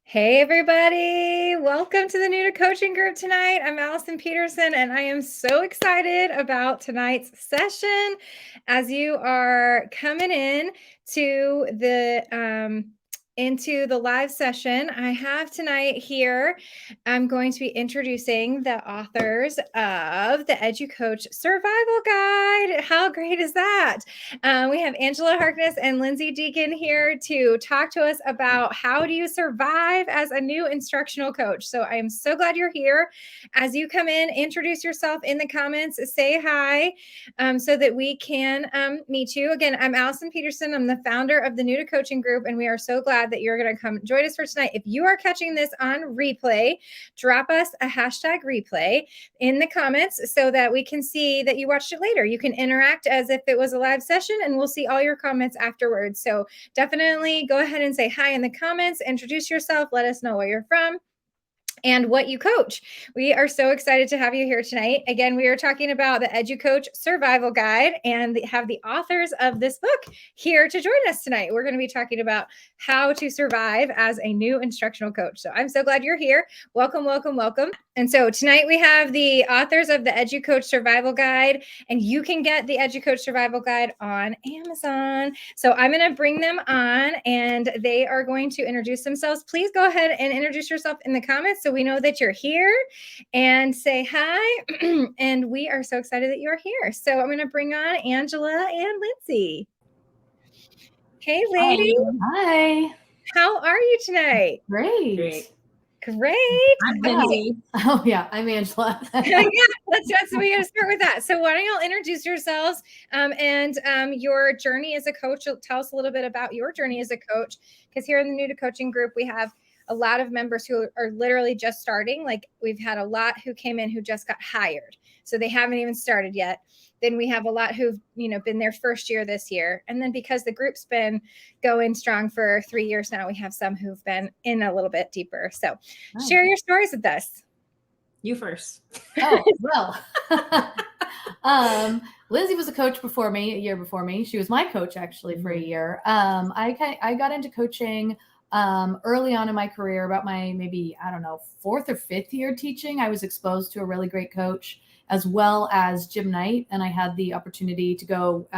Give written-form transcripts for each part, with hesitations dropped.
Hey, everybody. Welcome to the New to Coaching group tonight. I'm Allison Petersen, and I am so excited about tonight's session. As you are coming in to into the live session, I have tonight here, I'm going to be introducing the authors of the EduCoach Survival Guide. How great is that? We have Angela Harkness and Lindsay Deacon here to talk to us about how do you survive as a new instructional coach. So I am so glad you're here. As you come in, introduce yourself in the comments, say hi, so that we can meet you. Again, I'm Allison Petersen. I'm the founder of the New to Coaching group, and we are so glad that you're going to come join us for tonight. If you are catching this on replay, drop us a hashtag replay in the comments so that we can see that you watched it later. You can interact as if it was a live session, and we'll see all your comments afterwards. So definitely go ahead and say hi in the comments, introduce yourself, let us know where you're from and what you coach. We are so excited to have you here tonight. Again, we are talking about the EduCoach Survival Guide and have the authors of this book here to join us tonight. We're going to be talking about how to survive as a new instructional coach. So I'm so glad you're here. Welcome, welcome, welcome. And so tonight we have the authors of the EduCoach Survival Guide, and you can get the EduCoach Survival Guide on Amazon. So I'm going to bring them on, and they are going to introduce themselves. Please go ahead and introduce yourself in the comments so we know that you're here, and say hi. And we are so excited that you're here. So I'm going to bring on Angela and Lindsay. Hey, ladies. Hi. How are you tonight? Great. I'm Lindsay. Oh, yeah. I'm Angela. Yeah, we got to start with that. So why don't y'all introduce yourselves and your journey as a coach. Tell us a little bit about your journey as a coach, because here in the New to Coaching group, we have a lot of members who are literally just starting. Like, we've had a lot who came in who just got hired, so they haven't even started yet. Then we have a lot who've, been their first year this year. And then because the group's been going strong for 3 years now, we have some who've been in a little bit deeper. So share your stories with us. You first. Oh, well. Lindsay was a coach before me, a year before me. She was my coach actually for a year. I got into coaching early on in my career, about my maybe, fourth or fifth year teaching. I was exposed to a really great coach, as well as Jim Knight. And I had the opportunity to go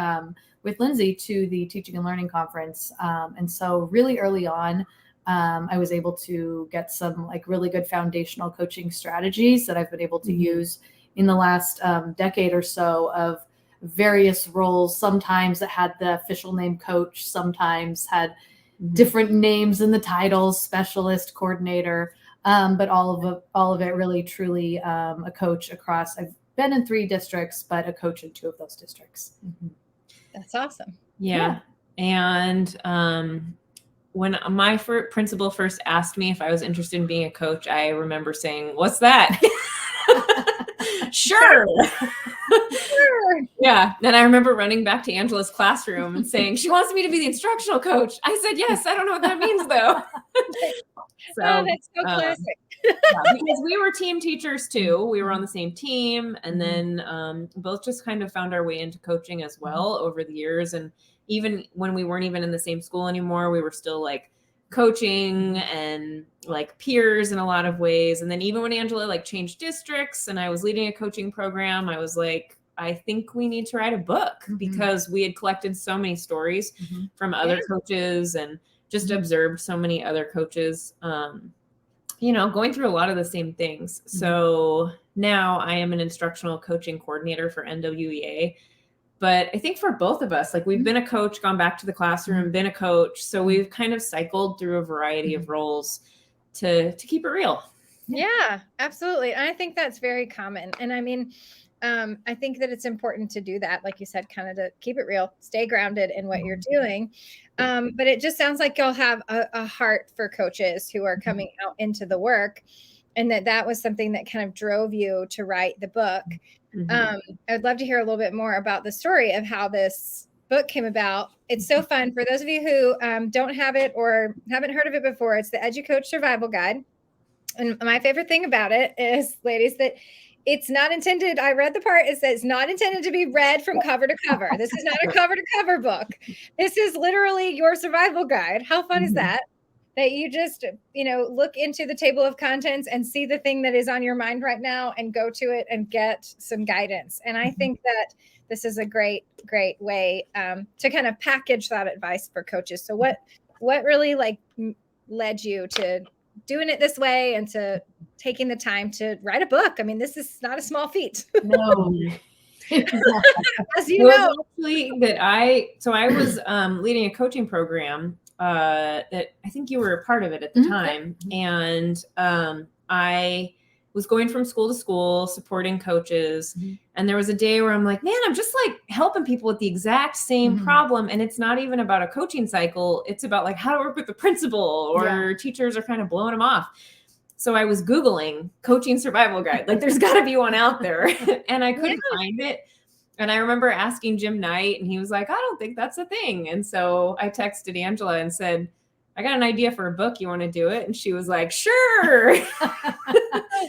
with Lindsay to the Teaching and Learning Conference. And so really early on, I was able to get some really good foundational coaching strategies that I've been able to use in the last decade or so, of various roles, sometimes that had the official name coach, sometimes had different names in the titles, specialist, coordinator, but all of it really truly a coach across. I've been in 3 districts, but a coach in 2 of those districts. That's awesome. Yeah. And when my principal first asked me if I was interested in being a coach, I remember saying, "What's that?" Sure. Yeah. And I remember running back to Angela's classroom and saying, "She wants me to be the instructional coach." I said, "Yes." I don't know what that means though. So that's so classic. Because we were team teachers too. We were on the same team, and then both just kind of found our way into coaching as well over the years. And even when we weren't even in the same school anymore, we were still coaching and peers in a lot of ways. And then even when Angela changed districts and I was leading a coaching program, I was like, I think we need to write a book, because we had collected so many stories from other coaches and just observed so many other coaches, going through a lot of the same things. So now I am an instructional coaching coordinator for NWEA. But I think for both of us, we've been a coach, gone back to the classroom, been a coach. So we've kind of cycled through a variety of roles to keep it real. Yeah, absolutely. And I think that's very common. And I mean, I think that it's important to do that, like you said, kind of to keep it real, stay grounded in what you're doing. But it just sounds like you'll have a heart for coaches who are coming out into the work, and that was something that kind of drove you to write the book. I'd love to hear a little bit more about the story of how this book came about. It's so fun. For those of you who don't have it or haven't heard of it before, it's the EduCoach Survival Guide. And my favorite thing about it is, ladies, that it's not intended. I read the part. It says not intended to be read from cover to cover. This is not a cover to cover book. This is literally your survival guide. How fun is that? that you just, look into the table of contents and see the thing that is on your mind right now and go to it and get some guidance. And I think that this is a great, great way to kind of package that advice for coaches. So what really led you to doing it this way and to taking the time to write a book? I mean, this is not a small feat. No. As you know. Actually that I was leading a coaching program that I think you were a part of it at the time. And I was going from school to school supporting coaches. And there was a day where I'm like, man, I'm just like helping people with the exact same problem. And it's not even about a coaching cycle. It's about like how to work with the principal, or teachers are kind of blowing them off. So I was Googling coaching survival guide. Like there's got to be one out there. And I couldn't find it. And I remember asking Jim Knight, and he was like, I don't think that's a thing. And so I texted Angela and said, I got an idea for a book. You want to do it? And she was like, sure.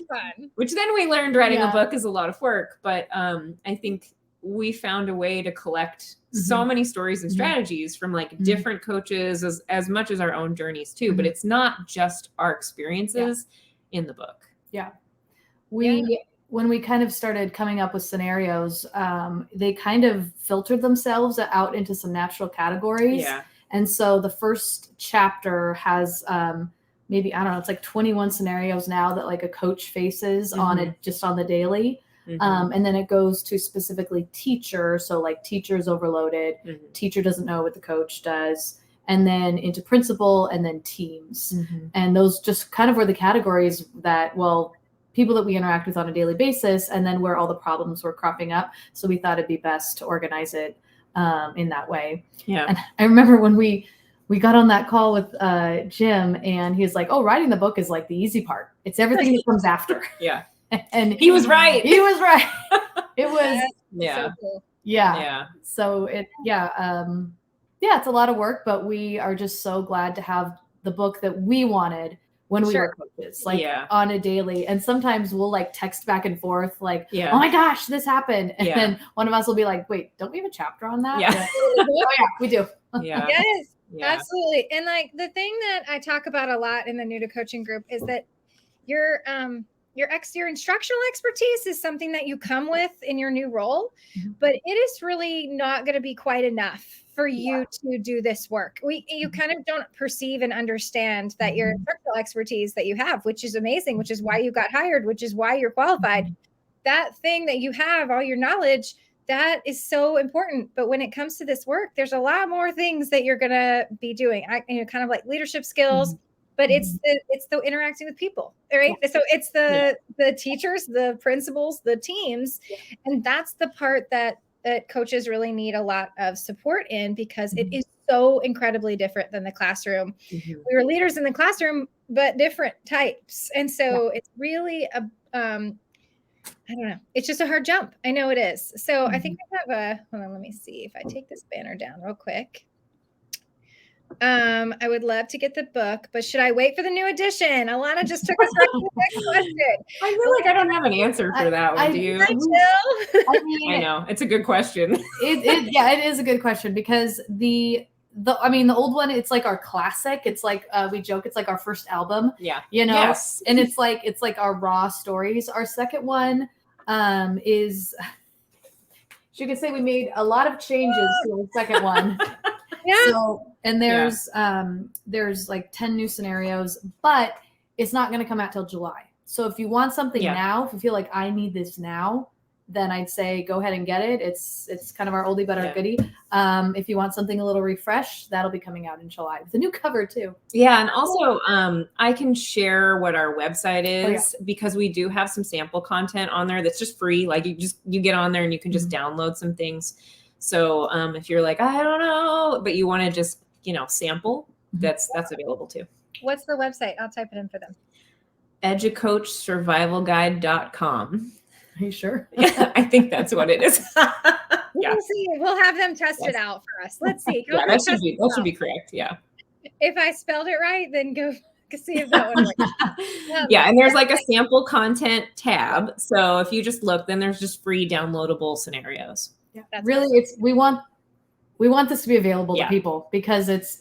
Fun. Which then we learned writing a book is a lot of work. But I think we found a way to collect so many stories and strategies from like different coaches as much as our own journeys too. But it's not just our experiences in the book. Yeah. When we kind of started coming up with scenarios, they kind of filtered themselves out into some natural categories. Yeah. And so the first chapter has maybe, I don't know, it's like 21 scenarios now that like a coach faces on it, just on the daily. And then it goes to specifically teacher. So like teacher's overloaded, teacher doesn't know what the coach does, and then into principal, and then teams. And those just kind of were the categories that, people that we interact with on a daily basis, and then where all the problems were cropping up. So we thought it'd be best to organize it in that way. Yeah. And I remember when we got on that call with Jim, and he was like, oh, writing the book is like the easy part. It's everything that comes after. Yeah. And he was right. He was right. It was. So cool. Yeah. So it's a lot of work, but we are just so glad to have the book that we wanted when we were coaches, on a daily. And sometimes we'll like text back and forth, like, oh my gosh, this happened. And then one of us will be like, wait, don't we have a chapter on that? Yeah. Oh yeah, we do. Yeah. Yes, absolutely. And like the thing that I talk about a lot in the New to Coaching group is that your instructional expertise is something that you come with in your new role, but it is really not going to be quite enough for you to do this work. You kind of don't perceive and understand that your instructional expertise that you have, which is amazing, which is why you got hired, which is why you're qualified. That thing that you have, all your knowledge, that is so important. But when it comes to this work, there's a lot more things that you're going to be doing. Kind of like leadership skills, but it's the interacting with people, right? So it's the teachers, the principals, the teams, and that's the part that coaches really need a lot of support in, because it is so incredibly different than the classroom. We were leaders in the classroom, but different types. And so it's really I don't know. It's just a hard jump. I know it is. So I think I have hold on, let me see if I take this banner down real quick. I would love to get the book, but should I wait for the new edition? Alana just took us right to the next question. I feel like I don't have an answer for that one. Do you? I know. It's a good question. It is a good question, because the old one, it's like our classic. It's like we joke, it's like our first album. Yeah. Yes. And it's like our raw stories. Our second one is, you could say we made a lot of changes to the second one. So, and there's like 10 new scenarios, but it's not going to come out till July. So if you want something now, if you feel like I need this now, then I'd say go ahead and get it. It's kind of our oldie but our goodie. If you want something a little refreshed, that'll be coming out in July with a new cover too. Yeah, and also I can share what our website is, because we do have some sample content on there that's just free. Like you get on there and you can just download some things. So if you're like, I don't know, but you want to just sample, that's available too. What's the website? I'll type it in for them. EduCoachSurvivalGuide.com. Are you sure? Yeah, I think that's what it is. We'll see. We'll have them test it out for us. Let's see. That should be correct. Yeah. If I spelled it right, then go see if that one works. And there's like a sample content tab. So if you just look, then there's just free downloadable scenarios. Yeah, really, we want this to be available to people, because it's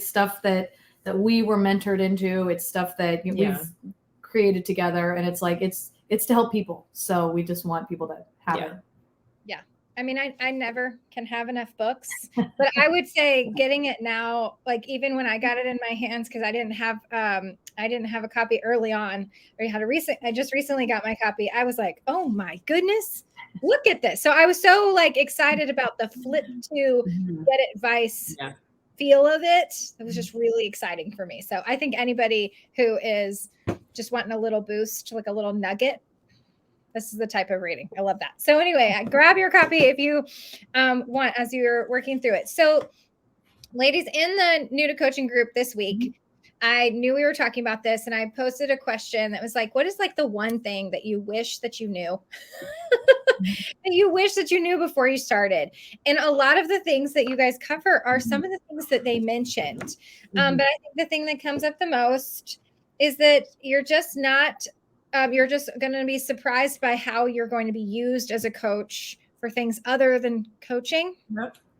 stuff that that we were mentored into. It's stuff that we've created together, and it's like it's to help people. So we just want people to have it. Yeah. I mean, I never can have enough books, but I would say getting it now, like even when I got it in my hands, because I didn't have a copy early on, I just recently got my copy. I was like, oh my goodness, look at this. So I was so like excited about the flip to get advice feel of it. It was just really exciting for me. So I think anybody who is just wanting a little boost, like a little nugget, this is the type of reading. I love that. So anyway, grab your copy if you want as you're working through it. So ladies, in the New to Coaching group this week, I knew we were talking about this, and I posted a question that was like, what is like the one thing that you wish that you knew? That you wish that you knew before you started? And a lot of the things that you guys cover are some of the things that they mentioned. But I think the thing that comes up the most is that you're just not you're just going to be surprised by how you're going to be used as a coach for things other than coaching.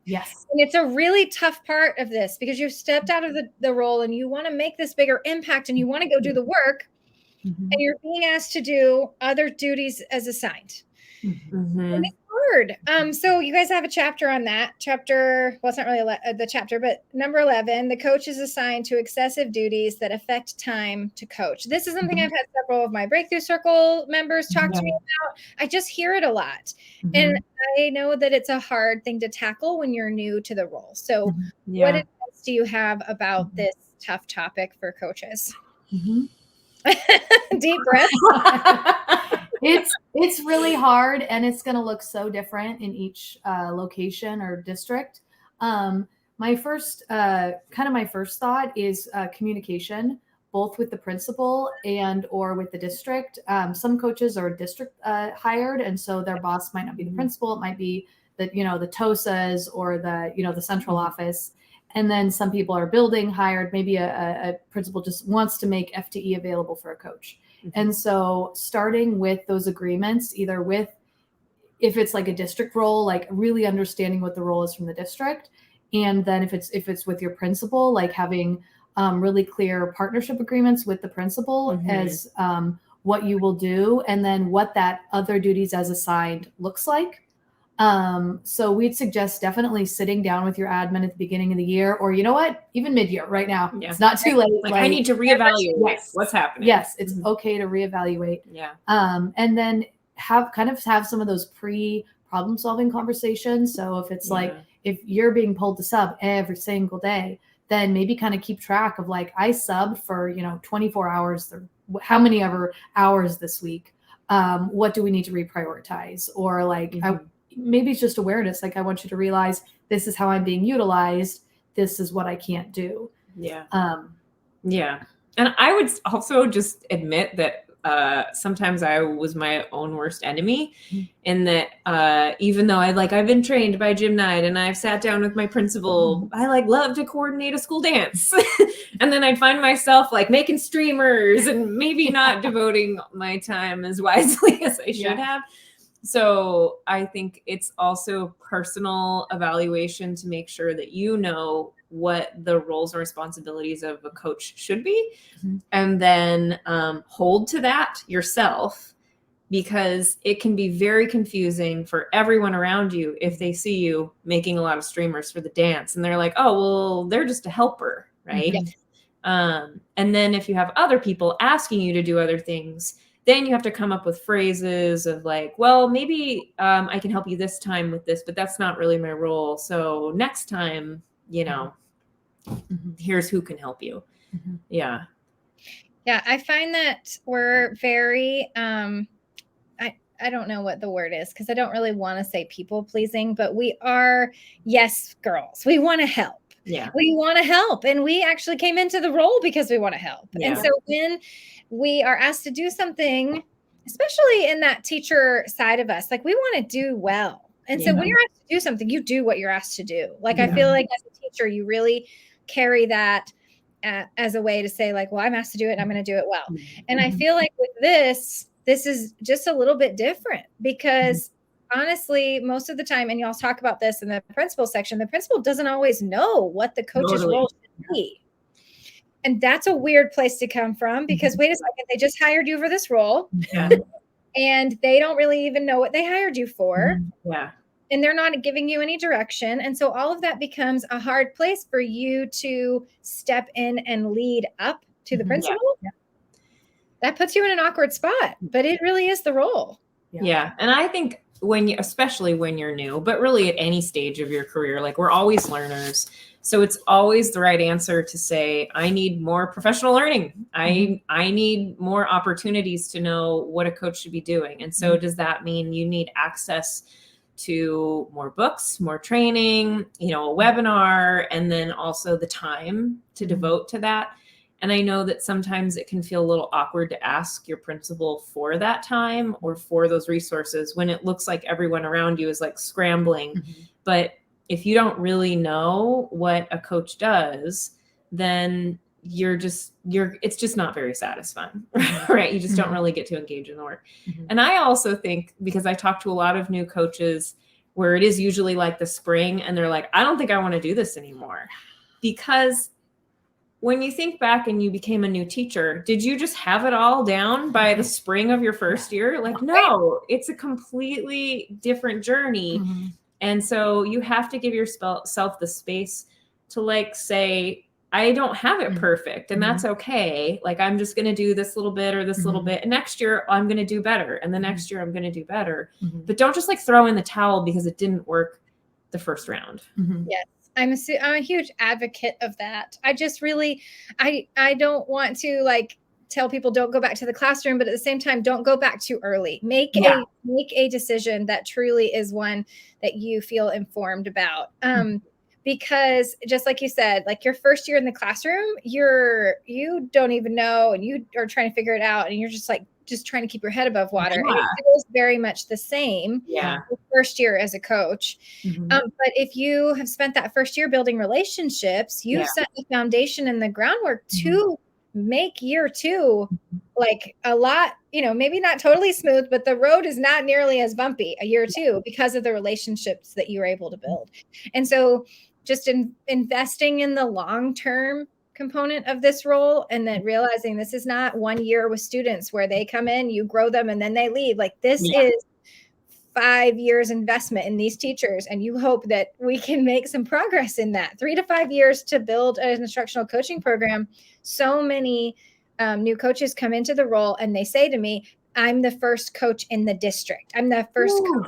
Yes. And it's a really tough part of this because you've stepped out of the role and you want to make this bigger impact and you want to go do the work, and you're being asked to do other duties as assigned. And it's hard. So you guys have a chapter on that chapter. Well, it's not really the chapter, but number 11, the coach is assigned to excessive duties that affect time to coach. This is something I've had several of my Breakthrough Circle members talk to me about. I just hear it a lot. And I know that it's a hard thing to tackle when you're new to the role. So what advice do you have about this tough topic for coaches? Deep breath. It's really hard, and it's going to look so different in each location or district. My first thought is communication, both with the principal and or with the district. Some coaches are district hired, and so their boss might not be the principal. It might be the TOSAs or the central office. And then some people are building hired. Maybe a principal just wants to make FTE available for a coach. And so starting with those agreements, either with, if it's like a district role, like really understanding what the role is from the district. And then if it's with your principal, like having really clear partnership agreements with the principal as what you will do, and then what that other duties as assigned looks like. So we'd suggest definitely sitting down with your admin at the beginning of the year, or you know what, even mid-year right now. It's not too late. Like I need to reevaluate what's happening. Yes, it's okay to reevaluate. And then have some of those pre-problem solving conversations. So if it's like, if you're being pulled to sub every single day, then maybe kind of keep track of like, I subbed for 24 hours, or how many ever hours this week. What do we need to reprioritize? Or like maybe it's just awareness. Like, I want you to realize this is how I'm being utilized. This is what I can't do. And I would also just admit that sometimes I was my own worst enemy, in that even though I've been trained by Gym Night and I've sat down with my principal, I love to coordinate a school dance. And then I'd find myself making streamers and maybe not devoting my time as wisely as I should have. So I think it's also personal evaluation to make sure that you know what the roles and responsibilities of a coach should be, and then hold to that yourself, because it can be very confusing for everyone around you if they see you making a lot of streamers for the dance and they're like, oh, well, they're just a helper, right? And then if you have other people asking you to do other things, then you have to come up with phrases of like, well, maybe I can help you this time with this, but that's not really my role. So next time, here's who can help you. Yeah, I find that we're very, I don't know what the word is, because I don't really want to say people pleasing, but we are yes girls. We want to help. We want to help. And we actually came into the role because we want to help. And so when we are asked to do something, especially in that teacher side of us, we want to do well. And so when you're asked to do something, you do what you're asked to do. I feel like as a teacher, you really carry that as a way to say well, I'm asked to do it and I'm going to do it well. And I feel like with this is just a little bit different, because honestly, most of the time, and y'all talk about this in the principal section, the principal doesn't always know what the coach's role should be. And that's a weird place to come from because wait a second, they just hired you for this role. Yeah. And they don't really even know what they hired you for. Yeah. And they're not giving you any direction. And so all of that becomes a hard place for you to step in and lead up to the principal. Yeah. That puts you in an awkward spot, but it really is the role. Yeah. And I think especially when you're new, but really at any stage of your career, like we're always learners. So it's always the right answer to say, I need more professional learning. I need more opportunities to know what a coach should be doing. And so does that mean you need access to more books, more training, a webinar, and then also the time to devote to that? And I know that sometimes it can feel a little awkward to ask your principal for that time or for those resources when it looks like everyone around you is like scrambling. But if you don't really know what a coach does, then it's just not very satisfying, right? You just don't really get to engage in the work. And I also think, because I talk to a lot of new coaches where it is usually like the spring and they're like, I don't think I want to do this anymore. Because when you think back and you became a new teacher, did you just have it all down by the spring of your first year? Like, no, it's a completely different journey. And so you have to give yourself the space to like say, I don't have it perfect, and that's okay. Like, I'm just going to do this little bit or this little bit. And next year I'm going to do better. And the next year I'm going to do better. But don't just like throw in the towel because it didn't work the first round. Yes. I'm a huge advocate of that. I just really, I don't want to like tell people don't go back to the classroom, but at the same time, don't go back too early. Make a decision that truly is one that you feel informed about. Because just like you said, like your first year in the classroom, you don't even know, and you are trying to figure it out, and you're just trying to keep your head above water. And it feels very much the same the first year as a coach. But if you have spent that first year building relationships, you've set the foundation and the groundwork to make year two like a lot, maybe not totally smooth, but the road is not nearly as bumpy a year two because of the relationships that you were able to build. And so just investing in the long-term component of this role, and then realizing this is not 1 year with students where they come in, you grow them, and then they leave. Like this is 5 years investment in these teachers. And you hope that we can make some progress in that 3 to 5 years to build an instructional coaching program. So many new coaches come into the role and they say to me, I'm the first coach in the district. I'm the first coach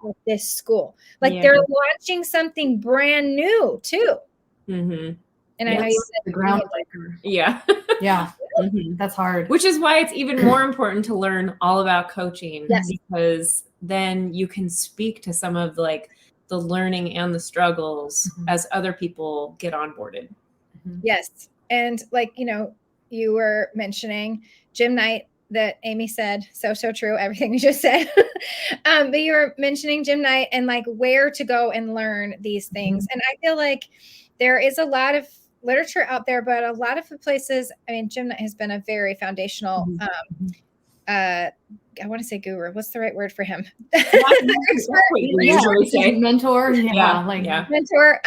at this school. Like they're launching something brand new too. And I know you said the groundbreaker. Yeah. That's hard. Which is why it's even more important to learn all about coaching, because then you can speak to some of like the learning and the struggles as other people get onboarded. Yes. And like, you were mentioning gym night that Amy said, so true, everything we just said. But you were mentioning gym night and like where to go and learn these things. And I feel like there is a lot of literature out there, but a lot of the places, I mean, gym night has been a very foundational, I want to say guru. What's the right word for him? Mentor. Mentor.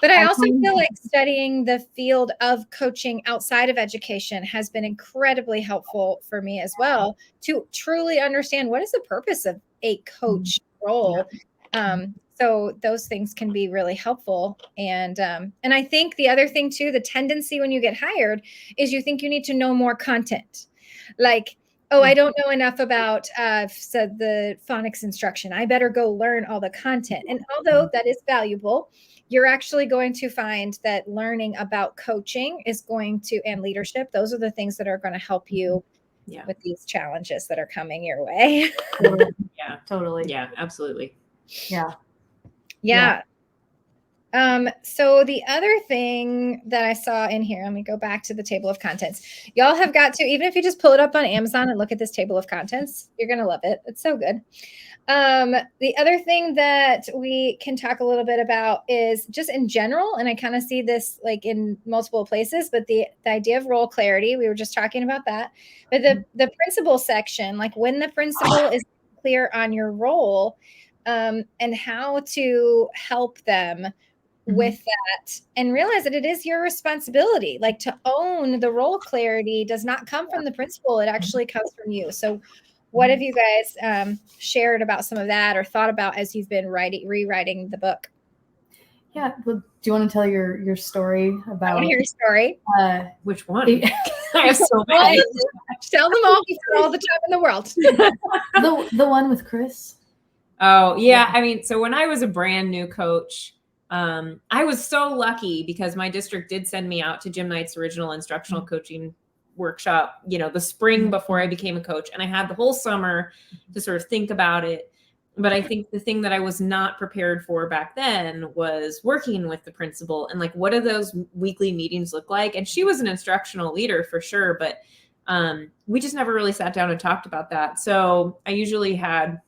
But I also feel like studying the field of coaching outside of education has been incredibly helpful for me as well to truly understand what is the purpose of a coach role. So those things can be really helpful. And I think the other thing too, the tendency when you get hired is you think you need to know more content. Like, oh, I don't know enough about the phonics instruction. I better go learn all the content. And although that is valuable, you're actually going to find that learning about coaching is going to, and leadership, those are the things that are going to help you with these challenges that are coming your way. Totally. Yeah, absolutely. Yeah. So the other thing that I saw in here, let me go back to the table of contents. Y'all have got to, even if you just pull it up on Amazon and look at this table of contents, you're going to love it. It's so good. The other thing that we can talk a little bit about is just in general, and I kind of see this like in multiple places, but the idea of role clarity, we were just talking about that. But the principal section, like when the principal is clear on your role, and how to help them with that and realize that it is your responsibility. Like, to own the role clarity does not come from the principal. It actually comes from you. So what have you guys shared about some of that or thought about as you've been rewriting the book? Yeah. Well, do you want to tell your story about? I want to hear your story. Which one? I have so many. Tell them all for all the time in the world. The one with Chris. Oh, yeah. I mean, so when I was a brand new coach, I was so lucky because my district did send me out to Jim Knight's original instructional coaching workshop, the spring before I became a coach. And I had the whole summer to sort of think about it. But I think the thing that I was not prepared for back then was working with the principal and like, what do those weekly meetings look like? And she was an instructional leader for sure, but we just never really sat down and talked about that. So I usually had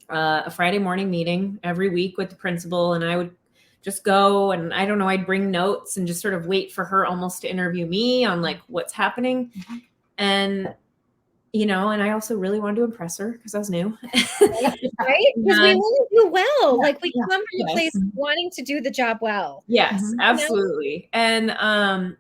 a Friday morning meeting every week with the principal, and I would just go and I don't know, I'd bring notes and just sort of wait for her almost to interview me on like what's happening. And and I also really wanted to impress her because I was new. Right? Because we want to do well. Yeah, like we come from a place wanting to do the job well. Yes, absolutely. And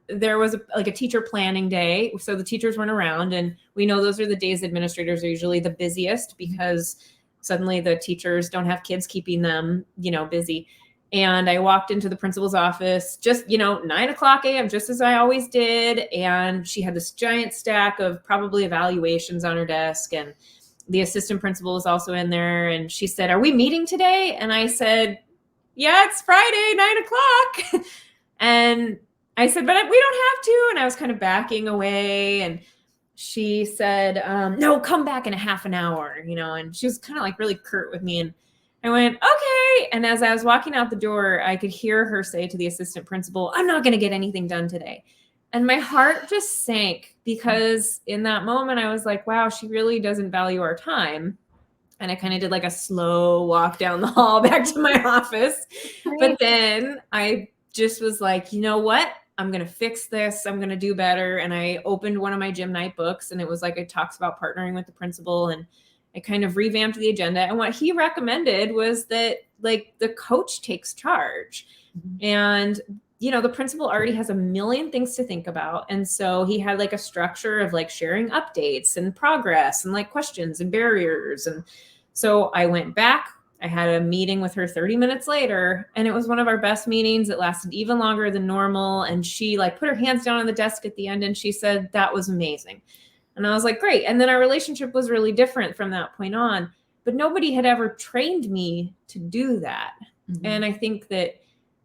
there was a teacher planning day. So the teachers weren't around. And we know those are the days administrators are usually the busiest because suddenly the teachers don't have kids keeping them, busy. And I walked into the principal's office just, 9:00 a.m., just as I always did. And she had this giant stack of probably evaluations on her desk. And the assistant principal was also in there. And she said, "Are we meeting today?" And I said, "Yeah, it's Friday, 9:00. And I said, "But we don't have to." And I was kind of backing away. And she said, "No, come back in a half an hour," and she was kind of like really curt with me. And I went, "Okay." And as I was walking out the door, I could hear her say to the assistant principal, "I'm not going to get anything done today." And my heart just sank because in that moment, I was like, wow, she really doesn't value our time. And I kind of did like a slow walk down the hall back to my office. But then I just was like, you know what? I'm going to fix this. I'm going to do better. And I opened one of my Jim Knight books, and it was like, it talks about partnering with the principal, and I kind of revamped the agenda. And what he recommended was that like the coach takes charge. And, the principal already has a million things to think about. And so he had like a structure of like sharing updates and progress and like questions and barriers. And so I went back, I had a meeting with her 30 minutes later, and it was one of our best meetings. It lasted even longer than normal. And she like put her hands down on the desk at the end, and she said, "That was amazing." And I was like, great. And then our relationship was really different from that point on, but nobody had ever trained me to do that. And I think that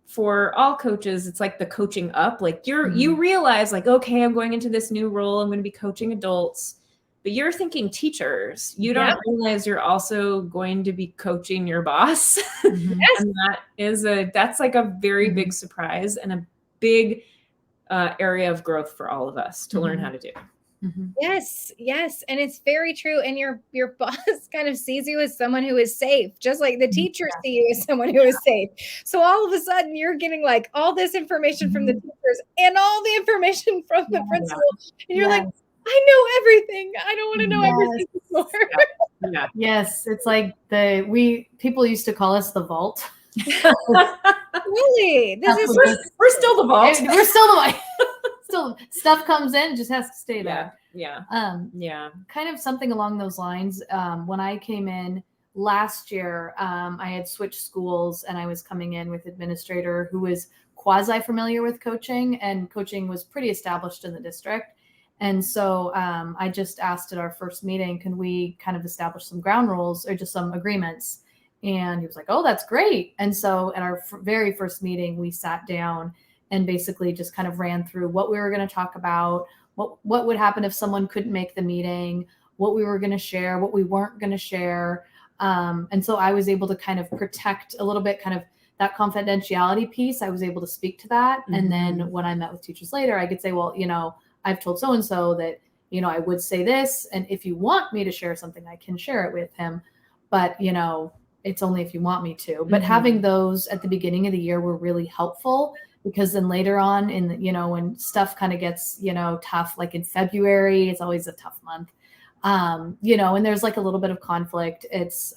for all coaches, it's like the coaching up, like you realize like, okay, I'm going into this new role. I'm going to be coaching adults, but you're thinking teachers. You don't realize you're also going to be coaching your boss. And that's like a very big surprise and a big area of growth for all of us to learn how to do. Yes. And it's very true. And your boss kind of sees you as someone who is safe, just like the teachers see you as someone who is safe. So all of a sudden you're getting like all this information from the teachers and all the information from the principal. And you're like, I know everything. I don't want to know everything more. Yes. It's like people used to call us the vault. Really? We're still the vault. We're still the vault. Still, stuff comes in, just has to stay there. Yeah. Kind of something along those lines. When I came in last year, I had switched schools, and I was coming in with an administrator who was quasi familiar with coaching, and coaching was pretty established in the district. And so I just asked at our first meeting, can we kind of establish some ground rules or just some agreements? And he was like, "Oh, that's great." And so at our very first meeting, we sat down and basically just kind of ran through what we were going to talk about, what would happen if someone couldn't make the meeting, what we were going to share, what we weren't going to share. And so I was able to kind of protect a little bit kind of that confidentiality piece. I was able to speak to that. And then when I met with teachers later, I could say, well, I've told so-and-so that, I would say this. And if you want me to share something, I can share it with him. But, it's only if you want me to. But having those at the beginning of the year were really helpful, because then later on when stuff kind of gets, tough, like in February, it's always a tough month. you know, and there's like a little bit of conflict. It's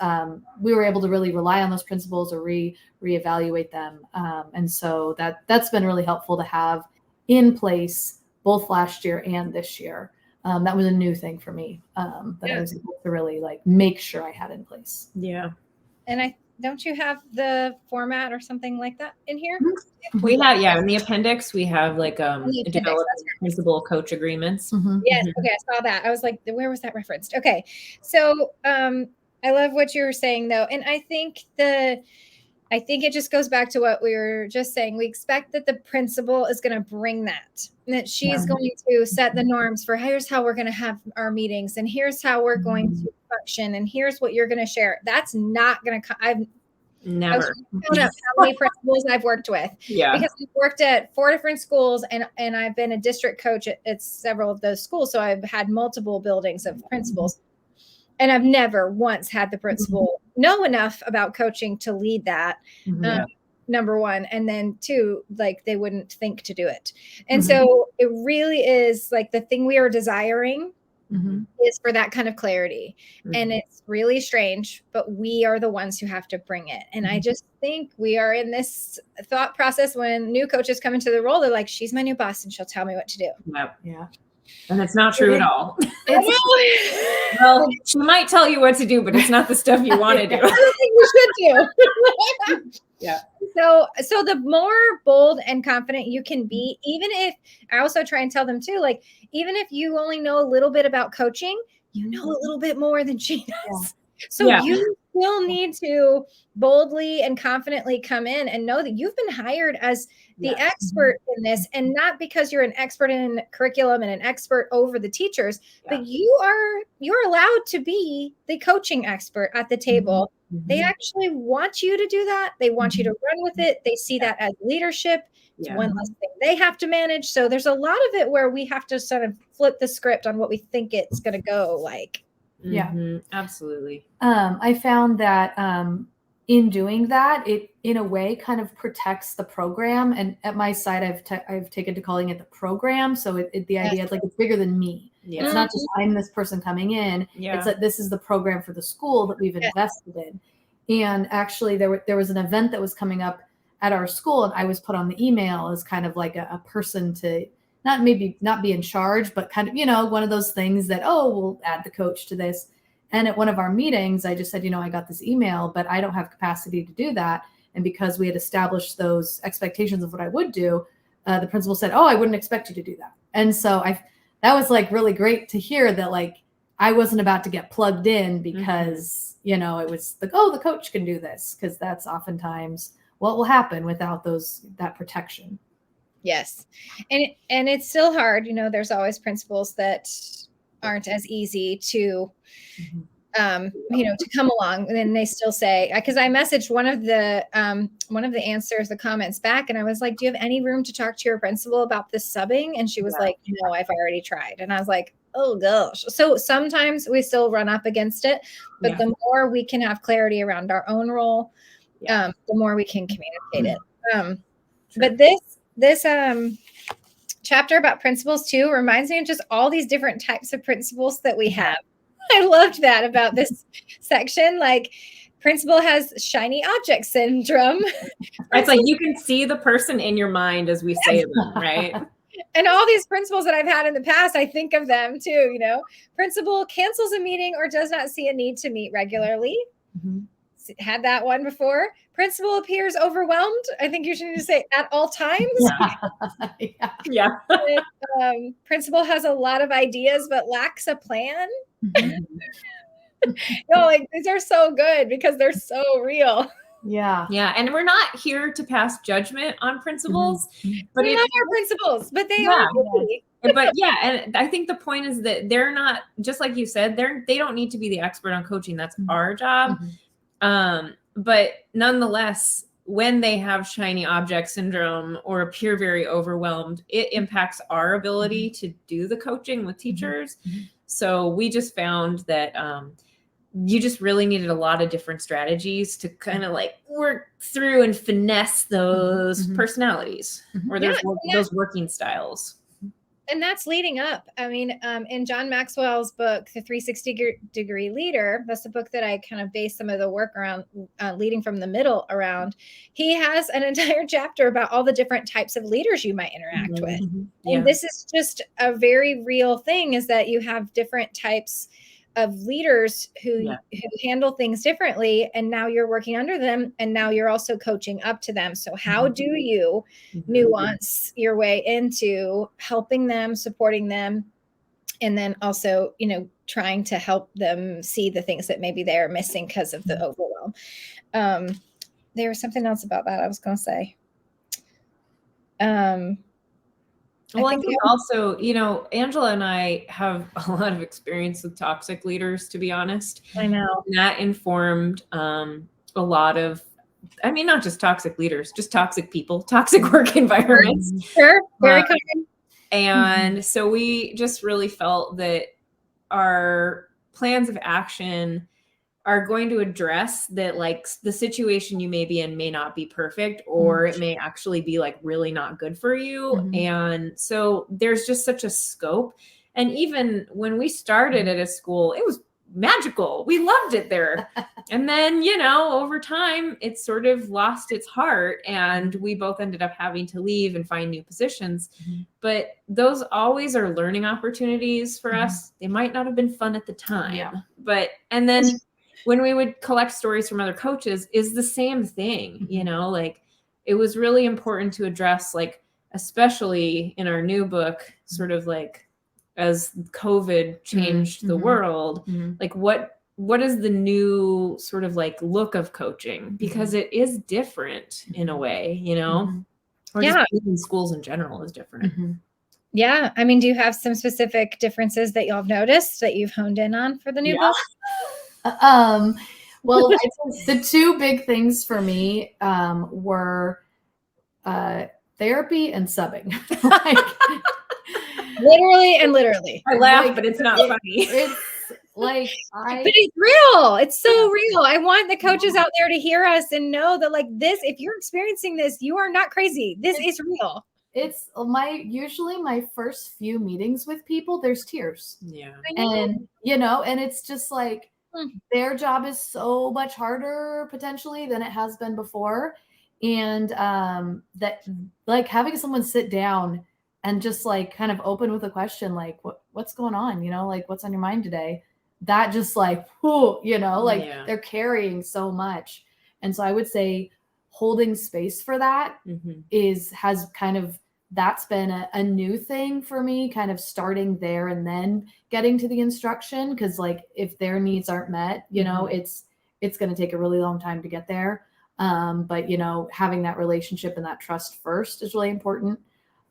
we were able to really rely on those principles or reevaluate them. And so that's been really helpful to have in place both last year and this year. That was a new thing for me that I was able to really like make sure I had in place. Yeah. And don't you have the format or something like that in here? We have, in the appendix, we have like developing principal coach agreements. Yes. Okay. I saw that. I was like, where was that referenced? Okay. So I love what you were saying though. And I think it just goes back to what we were just saying. We expect that the principal is going to bring that she's going to set the norms for here's how we're going to have our meetings and here's how we're going to function and here's what you're going to share. That's not going to I've never count up how many principals I've worked with. Yeah. Because I've worked at 4 different schools and I've been a district coach at several of those schools. So I've had multiple buildings of principals. And I've never once had the principal know enough about coaching to lead that, number one. And then 2, like they wouldn't think to do it. And so it really is like the thing we are desiring is for that kind of clarity. And it's really strange, but we are the ones who have to bring it. And I just think we are in this thought process when new coaches come into the role, they're like, she's my new boss and she'll tell me what to do. Yep. Yeah. And it's not true at all. Well, she might tell you what to do, but it's not the stuff you want to do. You should do. Yeah. So the more bold and confident you can be, even if I also try and tell them too, like, even if you only know a little bit about coaching, you know a little bit more than she does. So you still need to boldly and confidently come in and know that you've been hired as the expert in this, and not because you're an expert in curriculum and an expert over the teachers, but you're allowed to be the coaching expert at the table. They actually want you to do that. They want you to run with it. They see that as leadership. It's one less thing they have to manage. So there's a lot of it where we have to sort of flip the script on what we think it's going to go like. Yeah, absolutely. I found that in doing that, it in a way kind of protects the program. And at my side, I've taken to calling it the program. So the idea is like it's bigger than me. Yeah. It's not just I'm this person coming in. Yeah. It's like this is the program for the school that we've invested in. And actually, there was an event that was coming up at our school, and I was put on the email as kind of like a person to not be in charge, but kind of, one of those things that, we'll add the coach to this. And at one of our meetings, I just said, I got this email, but I don't have capacity to do that. And because we had established those expectations of what I would do, the principal said, I wouldn't expect you to do that. And so that was like really great to hear that, like, I wasn't about to get plugged in because, it was like, the coach can do this, because that's oftentimes what will happen without that protection. Yes. And it's still hard. There's always principals that aren't as easy to, to come along. And then they still say, because I messaged one of the answers, the comments back. And I was like, do you have any room to talk to your principal about this subbing? And she was like, no, I've already tried. And I was like, oh gosh. So sometimes we still run up against it, but the more we can have clarity around our own role, the more we can communicate it. But this chapter about principles too reminds me of just all these different types of principles that we have. I loved that about this section. Like, principal has shiny object syndrome. It's like you can see the person in your mind as we say them, right? And all these principles that I've had in the past, I think of them too. Principal cancels a meeting or does not see a need to meet regularly. Had that one before. Principal appears overwhelmed. I think you should need to say at all times. Yeah. Principal has a lot of ideas but lacks a plan. These are so good because they're so real. Yeah. Yeah. And we're not here to pass judgment on principals. But we love our principals, but they are really. But and I think the point is that they're not, just like you said, they don't need to be the expert on coaching. That's our job. But nonetheless, when they have shiny object syndrome or appear very overwhelmed, it impacts our ability to do the coaching with teachers. So we just found that you just really needed a lot of different strategies to kind of like work through and finesse those personalities or those working styles. And that's leading up. I mean, in John Maxwell's book, The 360-Degree Leader, that's the book that I kind of base some of the work around, leading from the middle around. He has an entire chapter about all the different types of leaders you might interact with. Yeah. And this is just a very real thing, is that you have different types of leaders who handle things differently, and now you're working under them, and now you're also coaching up to them. So how do you nuance your way into helping them, supporting them, and then also, you know, trying to help them see the things that maybe they're missing because of the overwhelm. There was something else about that I was going to say. Well, I think also, you know, Angela and I have a lot of experience with toxic leaders, to be honest. I know. And that informed a lot of, I mean, not just toxic leaders, just toxic people, toxic work environments. Sure. Very common. And so we just really felt that our plans of action are going to address that, like, the situation you may be in may not be perfect, or it may actually be like really not good for you. And so there's just such a scope. And even when we started at a school, it was magical. We loved it there. And then, you know, over time, it sort of lost its heart, and we both ended up having to leave and find new positions. But those always are learning opportunities for us. They might not have been fun at the time, but, and then when we would collect stories from other coaches, is the same thing, you know, like it was really important to address, like, especially in our new book, sort of like as COVID changed the world, like what is the new sort of like look of coaching? Because it is different in a way, you know, or just in schools in general is different. Yeah. I mean, do you have some specific differences that y'all have noticed that you've honed in on for the new book? Well, the two big things for me were therapy and subbing. Literally and literally. I laugh, but it's not funny. It's like but it's real. It's so real. I want the coaches out there to hear us and know that, like, this, if you're experiencing this, you are not crazy. This is real. It's usually my first few meetings with people, there's tears. Yeah. And, you know, and it's just like, their job is so much harder potentially than it has been before. And that, like, having someone sit down and just like kind of open with a question, like, what's going on? You know, like, what's on your mind today? That just like, whoo, you know, like they're carrying so much. And so I would say holding space for that has kind of, that's been a new thing for me, kind of starting there and then getting to the instruction. Cause like if their needs aren't met, you know, it's going to take a really long time to get there. But you know, having that relationship and that trust first is really important.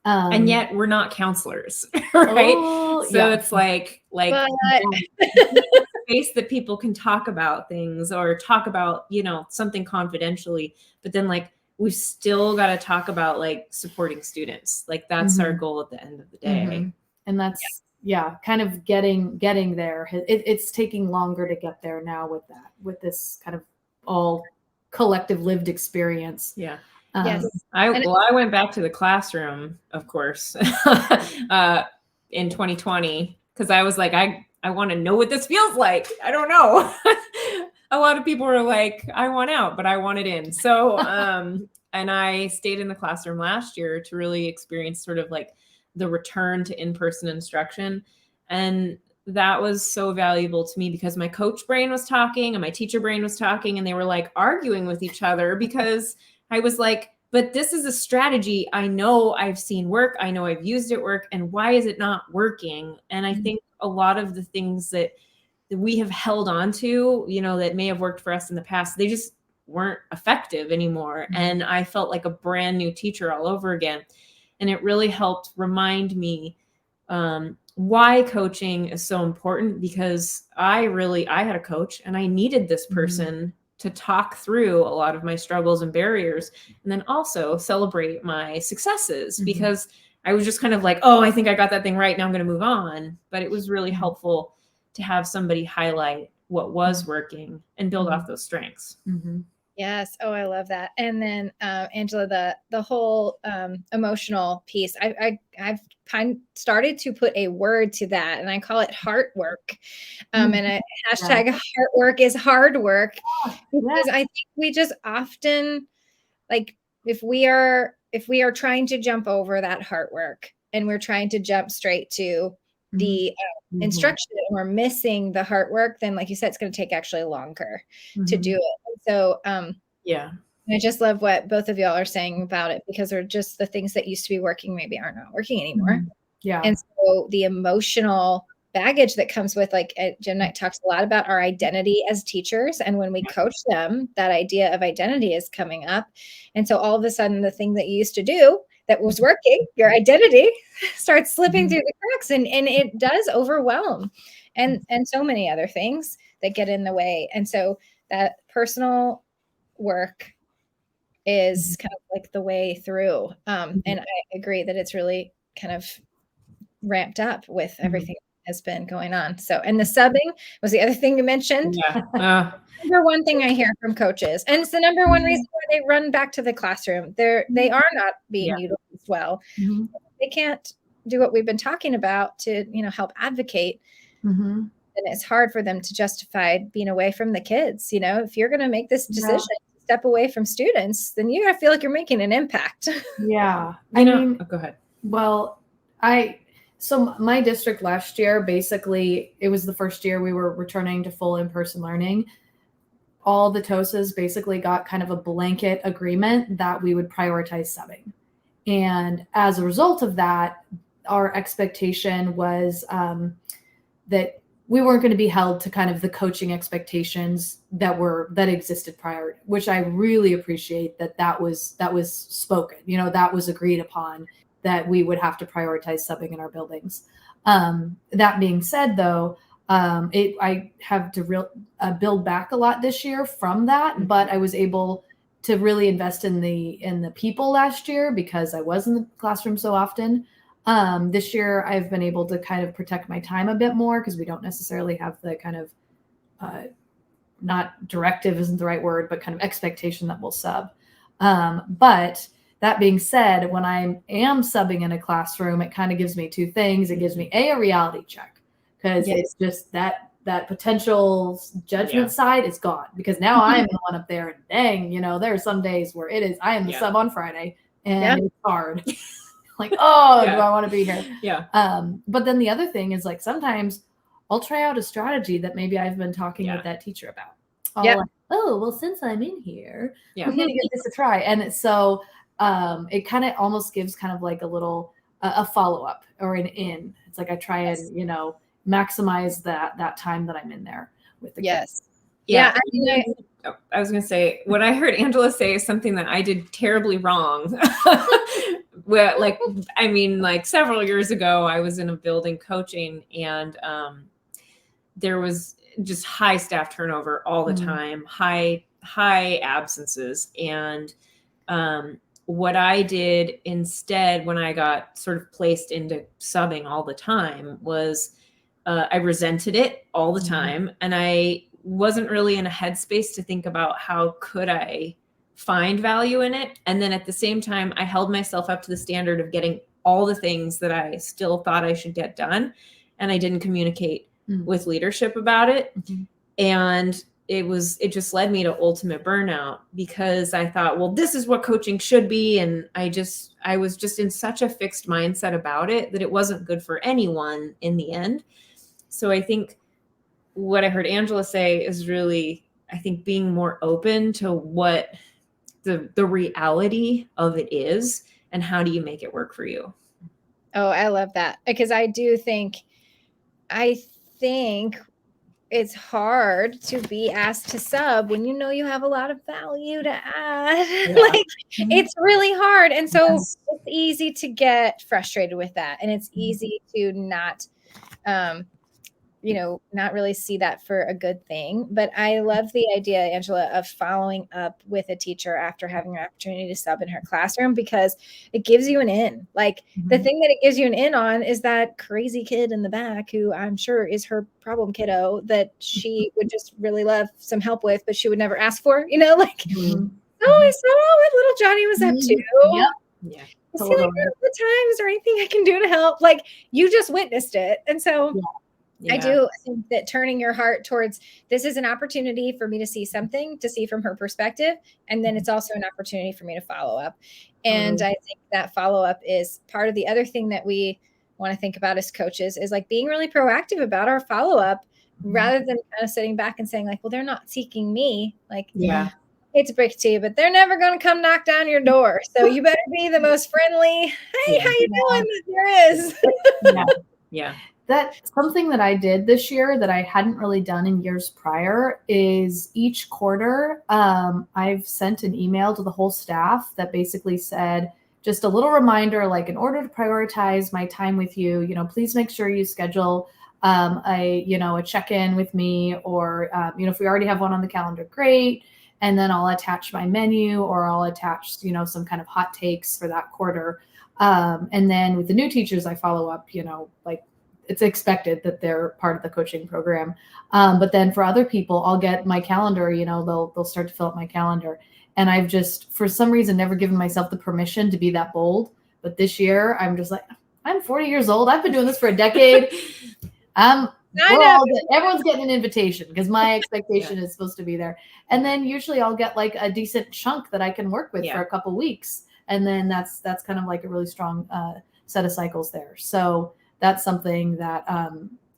And yet we're not counselors, right? So it's like space that people can talk about things or talk about, you know, something confidentially, but then like, we've still got to talk about like supporting students. Like that's our goal at the end of the day. And that's, kind of getting there. It's taking longer to get there now with this kind of all collective lived experience. Yes. I went back to the classroom, of course, in 2020, because I was like, I want to know what this feels like. I don't know. A lot of people were like, I want out, but I want it in. So, and I stayed in the classroom last year to really experience sort of like the return to in-person instruction. And that was so valuable to me because my coach brain was talking and my teacher brain was talking, and they were like arguing with each other because I was like, but this is a strategy I know I've seen work. I know I've used it work. And why is it not working? And I think a lot of the things that we have held on to, you know, that may have worked for us in the past, they just weren't effective anymore. And I felt like a brand new teacher all over again. And it really helped remind me why coaching is so important, because I had a coach and I needed this person to talk through a lot of my struggles and barriers, and then also celebrate my successes, because I was just kind of like, oh, I think I got that thing right. Now I'm going to move on. But it was really helpful to have somebody highlight what was working and build off those strengths. Yes. Oh, I love that. And then Angela, the whole emotional piece. I've started to put a word to that, and I call it heart work. And a hashtag heart work is hard work, because I think we just often, like, if we are trying to jump over that heart work and we're trying to jump straight to the instruction, and we're missing the heart work, then like you said, it's going to take actually longer to do it. And so I just love what both of y'all are saying about it, because they're just the things that used to be working maybe are not working anymore. And so the emotional baggage that comes with, like, Jim Knight talks a lot about our identity as teachers, and when we coach them, that idea of identity is coming up. And so all of a sudden, the thing that you used to do that was working, your identity, starts slipping through the cracks, and it does overwhelm, and so many other things that get in the way. And so that personal work is kind of like the way through. And I agree that it's really kind of ramped up with everything that has been going on. So, and the subbing was the other thing you mentioned. Number one thing I hear from coaches, and it's the number one reason why they run back to the classroom. They are not being utilized well. They can't do what we've been talking about to, help advocate. And it's hard for them to justify being away from the kids. If you're going to make this decision, step away from students, then you gotta feel like you're making an impact. I mean, go ahead. Well, so my district last year, basically, it was the first year we were returning to full in-person learning. All the TOSAs basically got kind of a blanket agreement that we would prioritize subbing. And as a result of that, our expectation was that we weren't going to be held to kind of the coaching expectations that existed prior, which I really appreciate that was spoken, that was agreed upon, that we would have to prioritize subbing in our buildings. That being said, though, I have to build back a lot this year from that, but I was able to really invest in the people last year because I was in the classroom so often. This year I've been able to kind of protect my time a bit more because we don't necessarily have the kind of, not directive isn't the right word, but kind of expectation that we'll sub. But that being said, when I am subbing in a classroom, it kind of gives me two things. It gives me a reality check, because it's just that potential judgment side is gone, because now I'm the one up there, and dang, there are some days where I am the sub on Friday, and it's hard. Like, do I want to be here? But then the other thing is, like, sometimes I'll try out a strategy that maybe I've been talking with that teacher about. Like, well, since I'm in here, I'm going to give this a try. And so it kind of almost gives kind of like a little, a follow-up or an in. It's like I try and, maximize that time that I'm in there with the kids. I was going to say, what I heard Angela say is something that I did terribly wrong. Several years ago, I was in a building coaching, and there was just high staff turnover all the time, high absences. And what I did instead, when I got sort of placed into subbing all the time, was I resented it all the time. And I wasn't really in a headspace to think about how could I find value in it. And then at the same time, I held myself up to the standard of getting all the things that I still thought I should get done. And I didn't communicate with leadership about it. And it just led me to ultimate burnout, because I thought, well, this is what coaching should be. And I was just in such a fixed mindset about it that it wasn't good for anyone in the end. So I think what I heard Angela say is really, I think, being more open to what the reality of it is, and how do you make it work for you? Oh, I love that, because I think it's hard to be asked to sub when you have a lot of value to add. It's really hard. And so it's easy to get frustrated with that. And it's easy to not not really see that for a good thing. But I love the idea, Angela, of following up with a teacher after having an opportunity to sub in her classroom, because it gives you an in. Like, the thing that it gives you an in on is that crazy kid in the back who I'm sure is her problem kiddo that she would just really love some help with, but she would never ask for, I saw what little Johnny was up to. see, like, the times or anything I can do to help. Like, you just witnessed it. And so I do think that turning your heart towards this is an opportunity for me to see something, to see from her perspective. And then it's also an opportunity for me to follow up. And I think that follow up is part of the other thing that we want to think about as coaches is like being really proactive about our follow up rather than kind of sitting back and saying like, well, they're not seeking me. Like, it's a break to you, but they're never going to come knock down your door. So you better be the most friendly. Hey, how you doing? That there is. That's something that I did this year that I hadn't really done in years prior is each quarter, I've sent an email to the whole staff that basically said, just a little reminder, like in order to prioritize my time with you, please make sure you schedule a check-in with me, or, if we already have one on the calendar, great. And then I'll attach my menu, or I'll attach, some kind of hot takes for that quarter. And then with the new teachers, I follow up, like it's expected that they're part of the coaching program. But then for other people, I'll get my calendar, they'll start to fill up my calendar. And I've just, for some reason, never given myself the permission to be that bold. But this year, I'm just like, I'm 40 years old. I've been doing this for a decade. Everyone's getting an invitation because my expectation is supposed to be there. And then usually I'll get like a decent chunk that I can work with for a couple of weeks. And then that's kind of like a really strong set of cycles there. So that's something that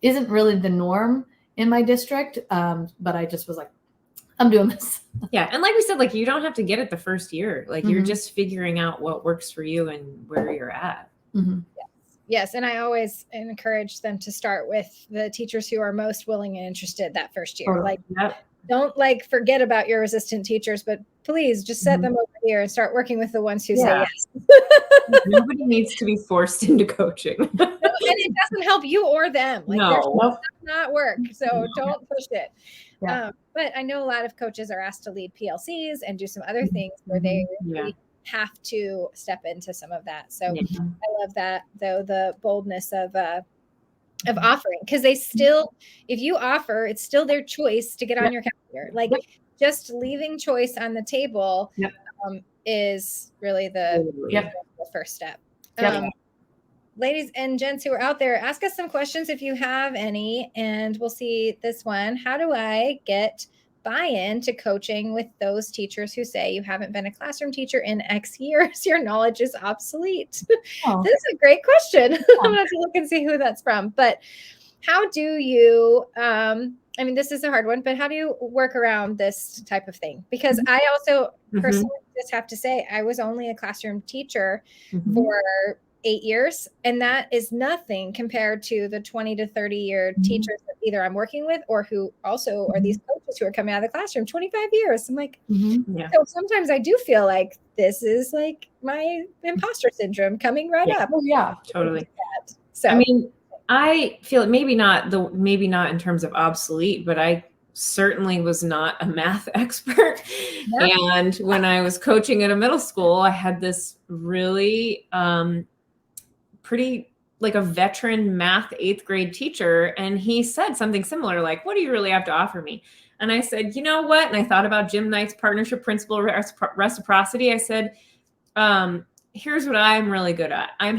isn't really the norm in my district. But I just was like, I'm doing this. Yeah. And like we said, like, you don't have to get it the first year. Like you're just figuring out what works for you and where you're at. Yes. And I always encourage them to start with the teachers who are most willing and interested that first year. Like, don't like forget about your resistant teachers, but please just set them over here and start working with the ones who say yes. Nobody needs to be forced into coaching. And it doesn't help you or them. Like, it does not work. So don't push it. But I know a lot of coaches are asked to lead PLCs and do some other things where they really have to step into some of that. So I love that, though, the boldness of offering, because they still, if you offer, it's still their choice to get on your calendar. Like just leaving choice on the table is really the first step. Ladies and gents who are out there, ask us some questions if you have any, and we'll see this one. How do I get buy-in to coaching with those teachers who say you haven't been a classroom teacher in X years, your knowledge is obsolete? This is a great question. I'm gonna have to look and see who that's from. But how do you, this is a hard one, but how do you work around this type of thing? Because I also personally just have to say, I was only a classroom teacher for 8 years. And that is nothing compared to the 20 to 30 year teachers that either I'm working with or who also are these coaches who are coming out of the classroom 25 years. I'm like, so sometimes I do feel like this is like my imposter syndrome coming right up. Oh yeah, totally. So, I mean, I feel maybe not in terms of obsolete, but I certainly was not a math expert. And when I was coaching at a middle school, I had this really, pretty like a veteran math 8th grade teacher. And he said something similar, like, what do you really have to offer me? And I said, you know what? And I thought about Jim Knight's partnership principle, reciprocity. I said, here's what I'm really good at. I'm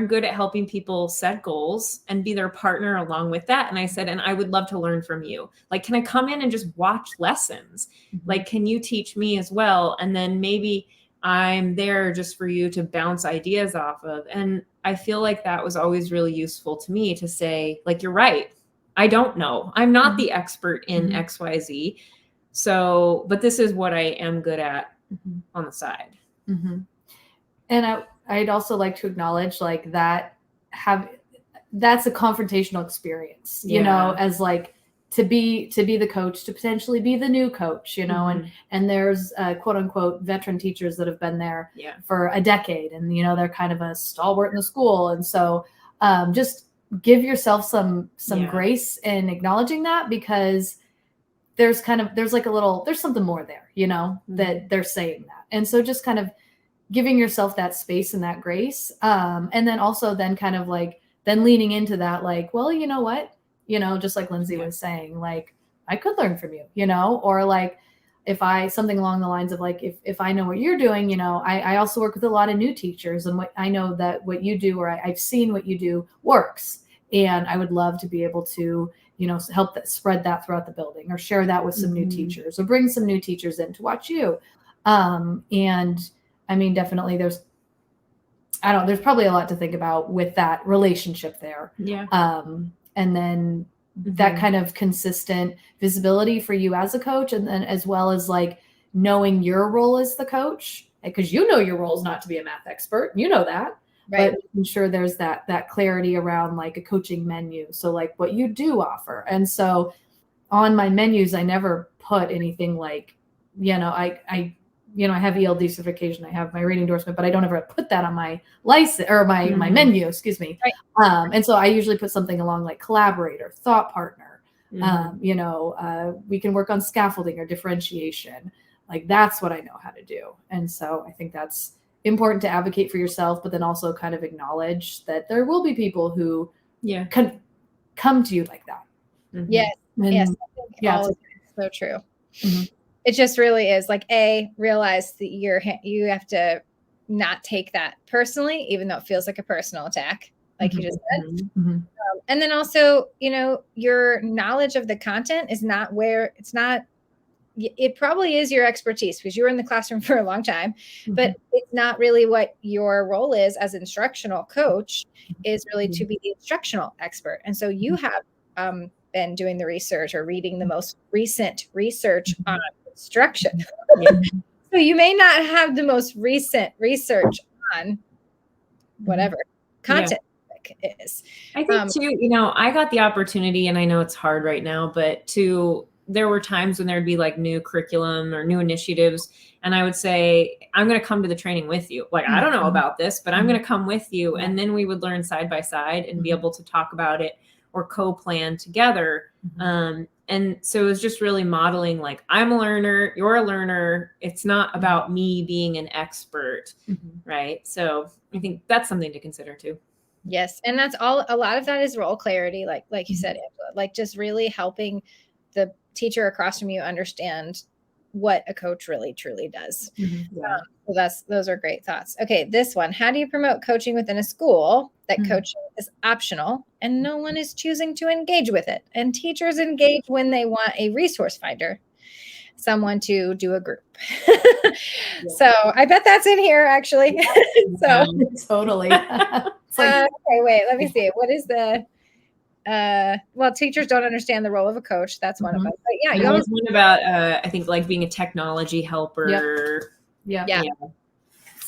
good at helping people set goals and be their partner along with that. And I said, and I would love to learn from you. Like, can I come in and just watch lessons? Like, can you teach me as well? And then maybe I'm there just for you to bounce ideas off of. And I feel like that was always really useful to me to say, like, you're right. I don't know. I'm not the expert in XYZ. So, but this is what I am good at on the side. And I'd also like to acknowledge like that's a confrontational experience, you know, as like to be the coach, to potentially be the new coach, and there's quote unquote veteran teachers that have been there for a decade, and they're kind of a stalwart in the school, and so just give yourself some grace in acknowledging that, because there's something more there, that they're saying that, and so just kind of giving yourself that space and that grace, and then also then kind of like then leaning into that, like, well, you know what. Just like Lindsay was saying, like, I could learn from you, or like, something along the lines of like, if I know what you're doing, you know, I also work with a lot of new teachers, and what I know that what you do, or I've seen what you do works. And I would love to be able to, you know, help spread that throughout the building, or share that with some new teachers, or bring some new teachers in to watch you. And I mean, definitely there's probably a lot to think about with that relationship there. Yeah. And then that kind of consistent visibility for you as a coach, and then as well as like knowing your role as the coach, because you know your role is not to be a math expert, you know that, right? But I'm sure there's that clarity around like a coaching menu. So like what you do offer. And so on my menus, I never put anything like, you know, I have ELD certification, I have my reading endorsement, but I don't ever put that on my license or my menu, excuse me. Right. And so I usually put something along like collaborator, thought partner, we can work on scaffolding or differentiation. Like that's what I know how to do. And so I think that's important to advocate for yourself, but then also kind of acknowledge that there will be people who can come to you like that. Mm-hmm. Yes. And, yes. I think so true. Mm-hmm. It just really is like, realize that you have to not take that personally, even though it feels like a personal attack, like you just said. Mm-hmm. And then also, you know, your knowledge of the content is not it probably is your expertise because you were in the classroom for a long time, but it's not really what your role is as instructional coach, is really to be the instructional expert. And so you have been doing the research or reading the most recent research on instruction. So you may not have the most recent research on whatever content is. I think too, you know, I got the opportunity, and I know it's hard right now, but there were times when there'd be like new curriculum or new initiatives, and I would say, I'm going to come to the training with you. Like, I don't know about this, but I'm going to come with you. And then we would learn side by side and be able to talk about it or co-plan together. And so it was just really modeling, like, I'm a learner, you're a learner. It's not about me being an expert, right? So I think that's something to consider too. Yes. And that's a lot of that is role clarity. Like you said, Angela, like just really helping the teacher across from you understand what a coach really truly does. So those are great thoughts. Okay. This one, how do you promote coaching within a school that coaching is optional and no one is choosing to engage with it? And teachers engage when they want a resource finder, someone to do a group. So I bet that's in here actually. So totally. Okay, wait, let me see. What is the well, teachers don't understand the role of a coach. That's one of them. But yeah, you always one about I think like being a technology helper. Yeah.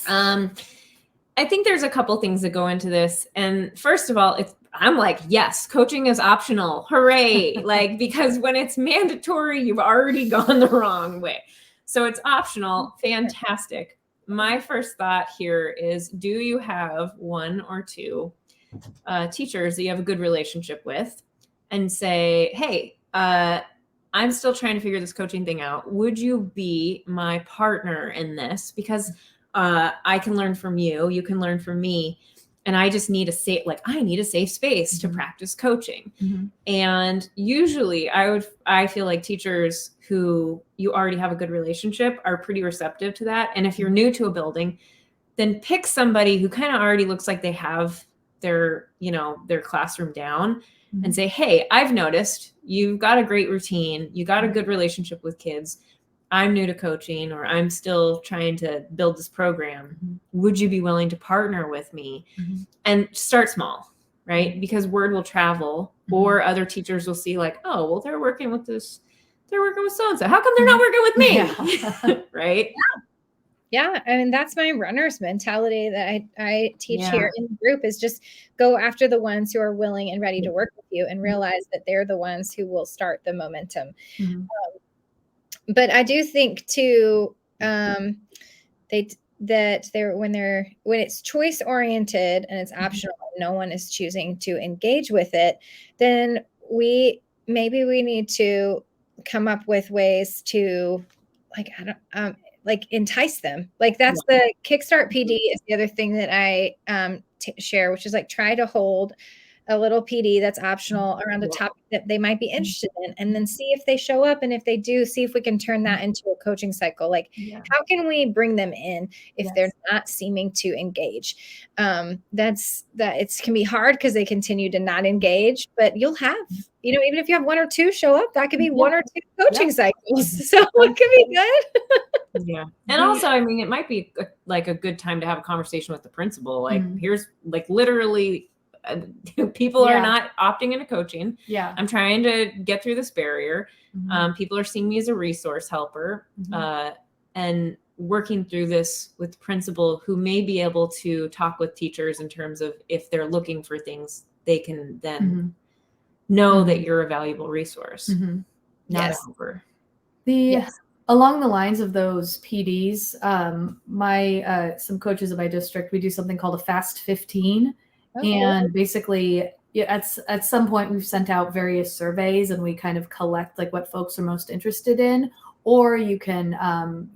I think there's a couple things that go into this. And first of all, I'm like, yes, coaching is optional. Hooray. Like, because when it's mandatory, you've already gone the wrong way. So it's optional. Fantastic. My first thought here is, do you have one or two teachers that you have a good relationship with, and say, hey, I'm still trying to figure this coaching thing out. Would you be my partner in this? Because I can learn from you, you can learn from me. And I just need I need a safe space to practice coaching. And usually I feel like teachers who you already have a good relationship are pretty receptive to that. And if you're new to a building, then pick somebody who kind of already looks like they have their classroom down, and say, hey, I've noticed you've got a great routine. You got a good relationship with kids. I'm new to coaching, or I'm still trying to build this program. Would you be willing to partner with me? And start small, right? Because word will travel, or other teachers will see like, oh, well, they're working with so-and-so. How come they're not working with me? Right? Yeah. I mean, that's my runner's mentality that I teach here in the group, is just go after the ones who are willing and ready to work with you, and realize that they're the ones who will start the momentum. But I do think too, when it's choice oriented and it's optional, no one is choosing to engage with it, then maybe we need to come up with ways to entice them. Like that's the Kickstart PD is the other thing that I share, which is like try to hold a little PD that's optional around a topic that they might be interested in, and then see if they show up. And if they do, see if we can turn that into a coaching cycle. Like, how can we bring them in if they're not seeming to engage? It can be hard because they continue to not engage, but you'll have, even if you have one or two show up, that could be one or two coaching cycles. So it could be good. Yeah. And also, I mean, it might be like a good time to have a conversation with the principal. Like, here's like literally people are not opting into coaching. Yeah. I'm trying to get through this barrier. People are seeing me as a resource helper, and working through this with the principal who may be able to talk with teachers in terms of if they're looking for things, they can then know that you're a valuable resource, not a helper. Along the lines of those PDs, some coaches in my district, we do something called a Fast 15. And basically, at some point, we've sent out various surveys and we kind of collect like what folks are most interested in. Or you can,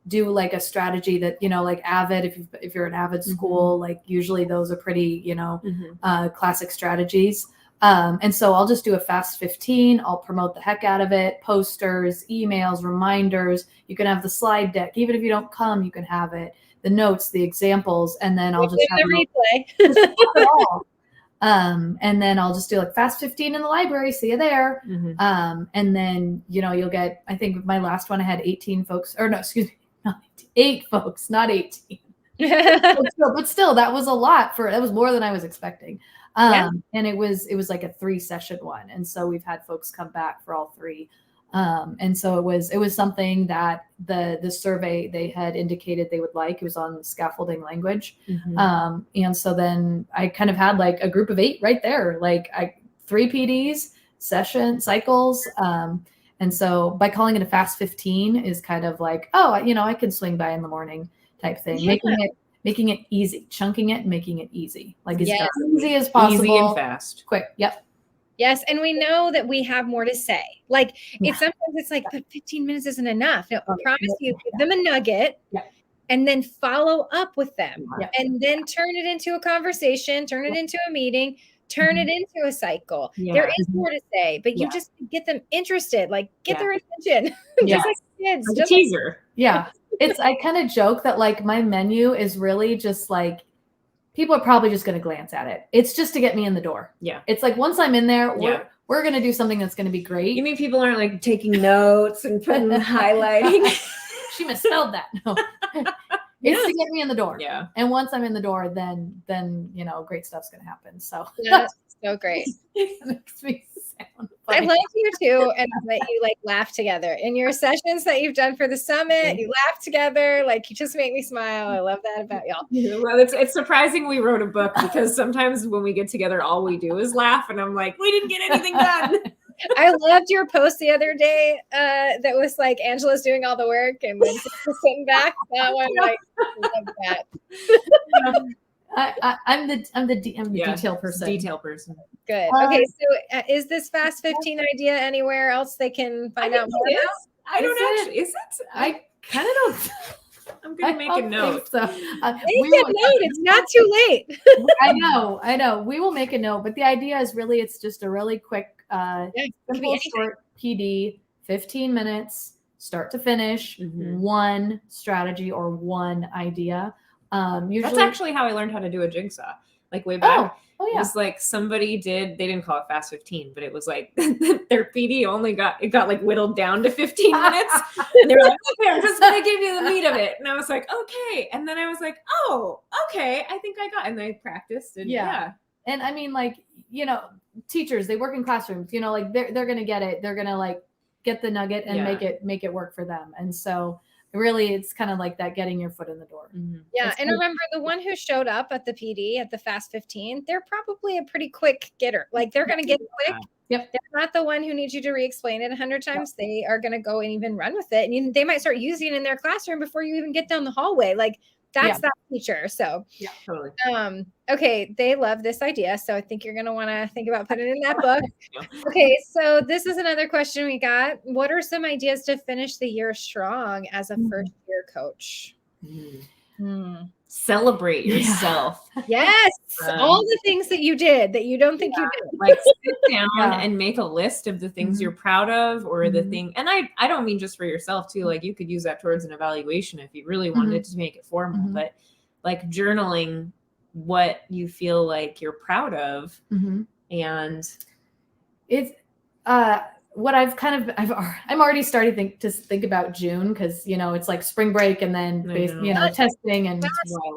do like a strategy that, like Avid, if you're an Avid school, like usually those are pretty, classic strategies. And so I'll just do a Fast 15. I'll promote the heck out of it. Posters, emails, reminders. You can have the slide deck. Even if you don't come, you can have it. The notes, the examples, and then I'll just have the replay. And then I'll just do like Fast 15 in the library. See you there. And then, you'll get, I think my last one I had 18 folks, or no, excuse me, 8 folks, not 18. but still, that was a lot that was more than I was expecting. And it was like a 3-session one. And so we've had folks come back for all 3. And so it was something that the survey they had indicated they would like. It was on scaffolding language. And so then I kind of had like a group of 8 right there, like 3 PDs, session cycles. And so by calling it a Fast 15 is kind of like, I can swing by in the morning type thing, making it easy, chunking it, and making it easy, like as easy as possible, easy and fast, quick. Yes, and we know that we have more to say. Like sometimes it's like, but 15 minutes isn't enough. No, I promise you, give them a nugget, and then follow up with them, and then turn it into a conversation, turn it into a meeting, turn it into a cycle. There is more to say, but you just get them interested, like get their attention, just like kids, like just a teaser. I kind of joke that like my menu is really just like, people are probably just going to glance at it. It's just to get me in the door. It's like, once I'm in there, we're going to do something that's going to be great. You mean people aren't like taking notes and putting highlighting? She misspelled that. No. It's to get me in the door. And once I'm in the door, then great stuff's going to happen. So that's so great. It makes me sound I funny. like you too, and that you like laugh together in your sessions that you've done for the summit. You laugh together, like you just make me smile. I love that about y'all. Well, it's surprising we wrote a book, because sometimes when we get together, all we do is laugh, and I'm like, we didn't get anything done. I loved your post the other day that was like Angela's doing all the work and then just sitting back. That one, like, I love that. I'm the detail person. Detail person. Good. Okay, so is this Fast 15 idea anywhere else they can find out more about? I don't actually. Is it? I kind of don't. I'm gonna make a note. So make a note. It's not too late. I know. We will make a note, but the idea is really, it's just a really quick, simple, short PD, 15 minutes, start to finish, one strategy or one idea. Usually, that's actually how I learned how to do a jigsaw. Like way back. It was like they didn't call it Fast 15, but it was like their PD it got like whittled down to 15 minutes. And they were like, okay, I'm just going to give you the meat of it. And I was like, okay. And then I was like, oh, okay. I think I got, and I practiced. And And I mean, like, teachers, they work in classrooms, like they're going to get it. They're going to like get the nugget and make it work for them. And so really, it's kind of like that, getting your foot in the door. Yeah. And remember, the one who showed up at the PD at the Fast 15, they're probably a pretty quick getter. Like they're going to get quick. Yep. They're not the one who needs you to re-explain it 100 times. They are going to go and even run with it. And they might start using it in their classroom before you even get down the hallway. Like that's that teacher. So yeah, totally. Okay. They love this idea. So I think you're going to want to think about putting it in that book. Okay. So this is another question we got. What are some ideas to finish the year strong as a first year coach? celebrate yourself. Yes. All the things that you did that you don't think you did. Like sit down and make a list of the things you're proud of, or the thing. And I don't mean just for yourself too. Like you could use that towards an evaluation if you really wanted to make it formal, but like journaling what you feel like you're proud of. And it's what I'm already starting to think about June, because it's like spring break and then testing, and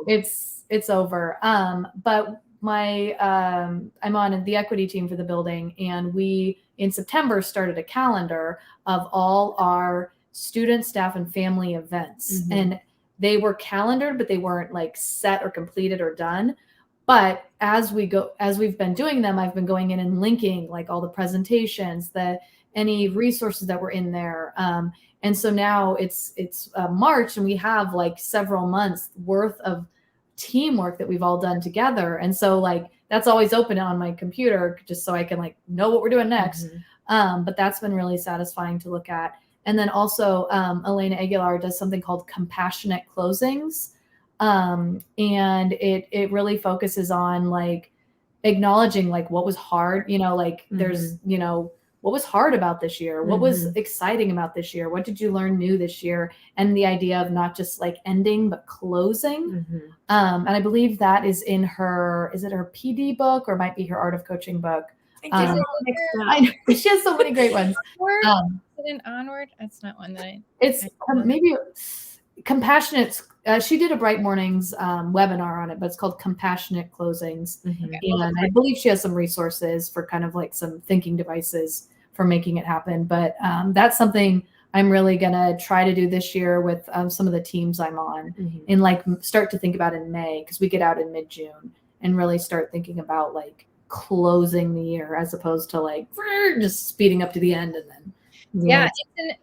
it's over. But I'm on the equity team for the building, and we in September started a calendar of all our student, staff, and family events, and they were calendared, but they weren't like set or completed or done. But as we've been doing them, I've been going in and linking like all the presentations, any resources that were in there. And so now it's March, and we have like several months worth of teamwork that we've all done together. And so like that's always open on my computer just so I can like know what we're doing next. But that's been really satisfying to look at. And then also Elena Aguilar does something called compassionate closings. And it really focuses on like acknowledging like what was hard, like there's, what was hard about this year? What was exciting about this year? What did you learn new this year? And the idea of not just like ending, but closing. And I believe that is in is it her PD book, or might be her Art of Coaching book? I know she has so many great ones. Is it an Onward? That's not one that it's maybe Compassionate. She did a Bright Mornings webinar on it, but it's called Compassionate Closings. And I believe she has some resources for kind of like some thinking devices for making it happen. But that's something I'm really going to try to do this year with some of the teams I'm on, and like start to think about in May, because we get out in mid-June, and really start thinking about like closing the year as opposed to like just speeding up to the end and then. Yeah,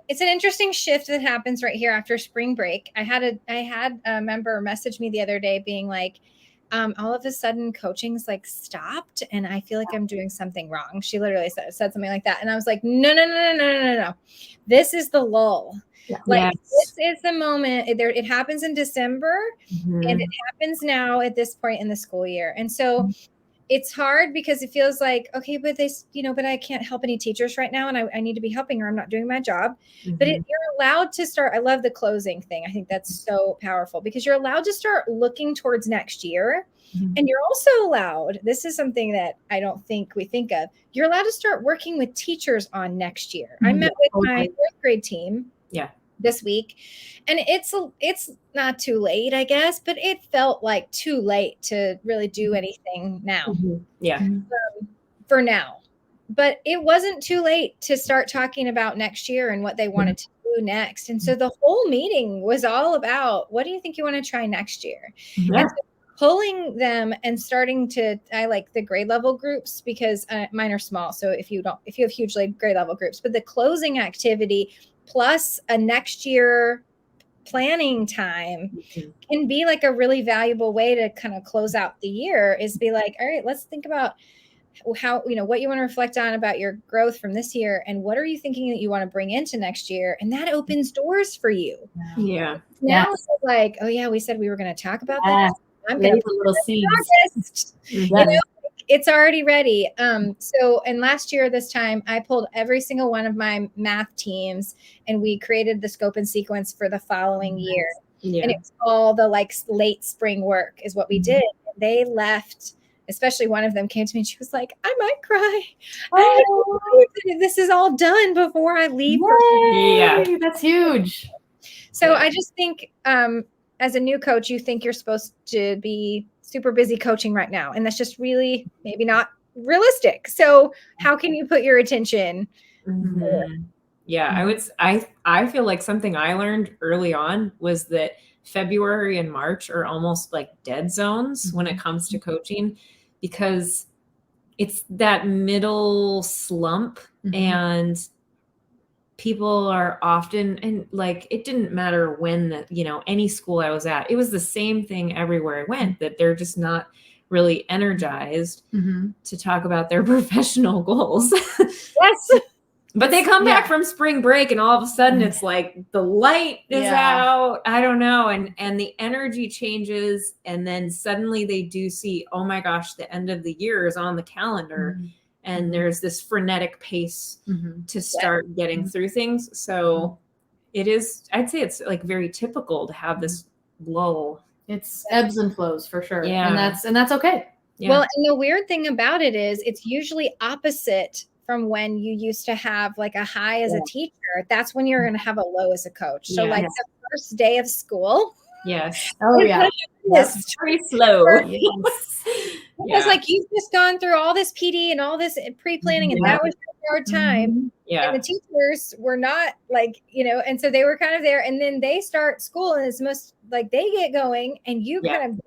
it's an interesting shift that happens right here after spring break. I had a member message me the other day being like, all of a sudden coaching's like stopped, and I feel like I'm doing something wrong. She literally said something like that. And I was like, no. This is the lull. Like this is the moment. It happens in December, and it happens now at this point in the school year. And so it's hard because it feels like, okay, but but I can't help any teachers right now, and I need to be helping, or I'm not doing my job. But you're allowed to start. I love the closing thing. I think that's so powerful, because you're allowed to start looking towards next year. And you're also allowed, this is something that I don't think we think of, you're allowed to start working with teachers on next year. I met with my 4th grade team this week, and it's not too late, I guess, but it felt like too late to really do anything now. For now. But it wasn't too late to start talking about next year and what they wanted to do next. And so the whole meeting was all about, what do you think you want to try next year? And so pulling them and starting to, I like the grade level groups, because mine are small. So if you have huge grade level groups, but the closing activity plus a next year planning time can be like a really valuable way to kind of close out the year, is be like, all right, let's think about how, what you want to reflect on about your growth from this year, and what are you thinking that you want to bring into next year? And that opens doors for you. Now it's like, oh yeah, we said we were going to talk about that. I'm going to put a little seeds. It's already ready. So, and last year, this time, I pulled every single one of my math teams, and we created the scope and sequence for the following year. And it was all the like late spring work is what we did. They left, especially one of them came to me and she was like, I might cry. This is all done before I leave. That's huge. So I just think as a new coach, you think you're supposed to be super busy coaching right now. And that's just really maybe not realistic. So how can you put your attention? I feel like something I learned early on was that February and March are almost like dead zones when it comes to coaching, because it's that middle slump, and people are often, and like, it didn't matter when, any school I was at, it was the same thing everywhere I went, that they're just not really energized to talk about their professional goals. But they come back from spring break and all of a sudden it's like the light is out. I don't know. And the energy changes. And then suddenly they do see, oh my gosh, the end of the year is on the calendar. And there's this frenetic pace to start getting through things. So it is, I'd say it's like very typical to have this lull. It's ebbs and flows for sure. Yeah. And that's okay. Yeah. Well, and the weird thing about it is it's usually opposite from when you used to have like a high as a teacher. That's when you're going to have a low as a coach. So like the first day of school. Yes. Oh yeah. It's very slow. Because like you've just gone through all this PD and all this pre-planning and that was a hard time. Yeah. And the teachers were not like, and so they were kind of there and then they start school and it's most like they get going and you kind of,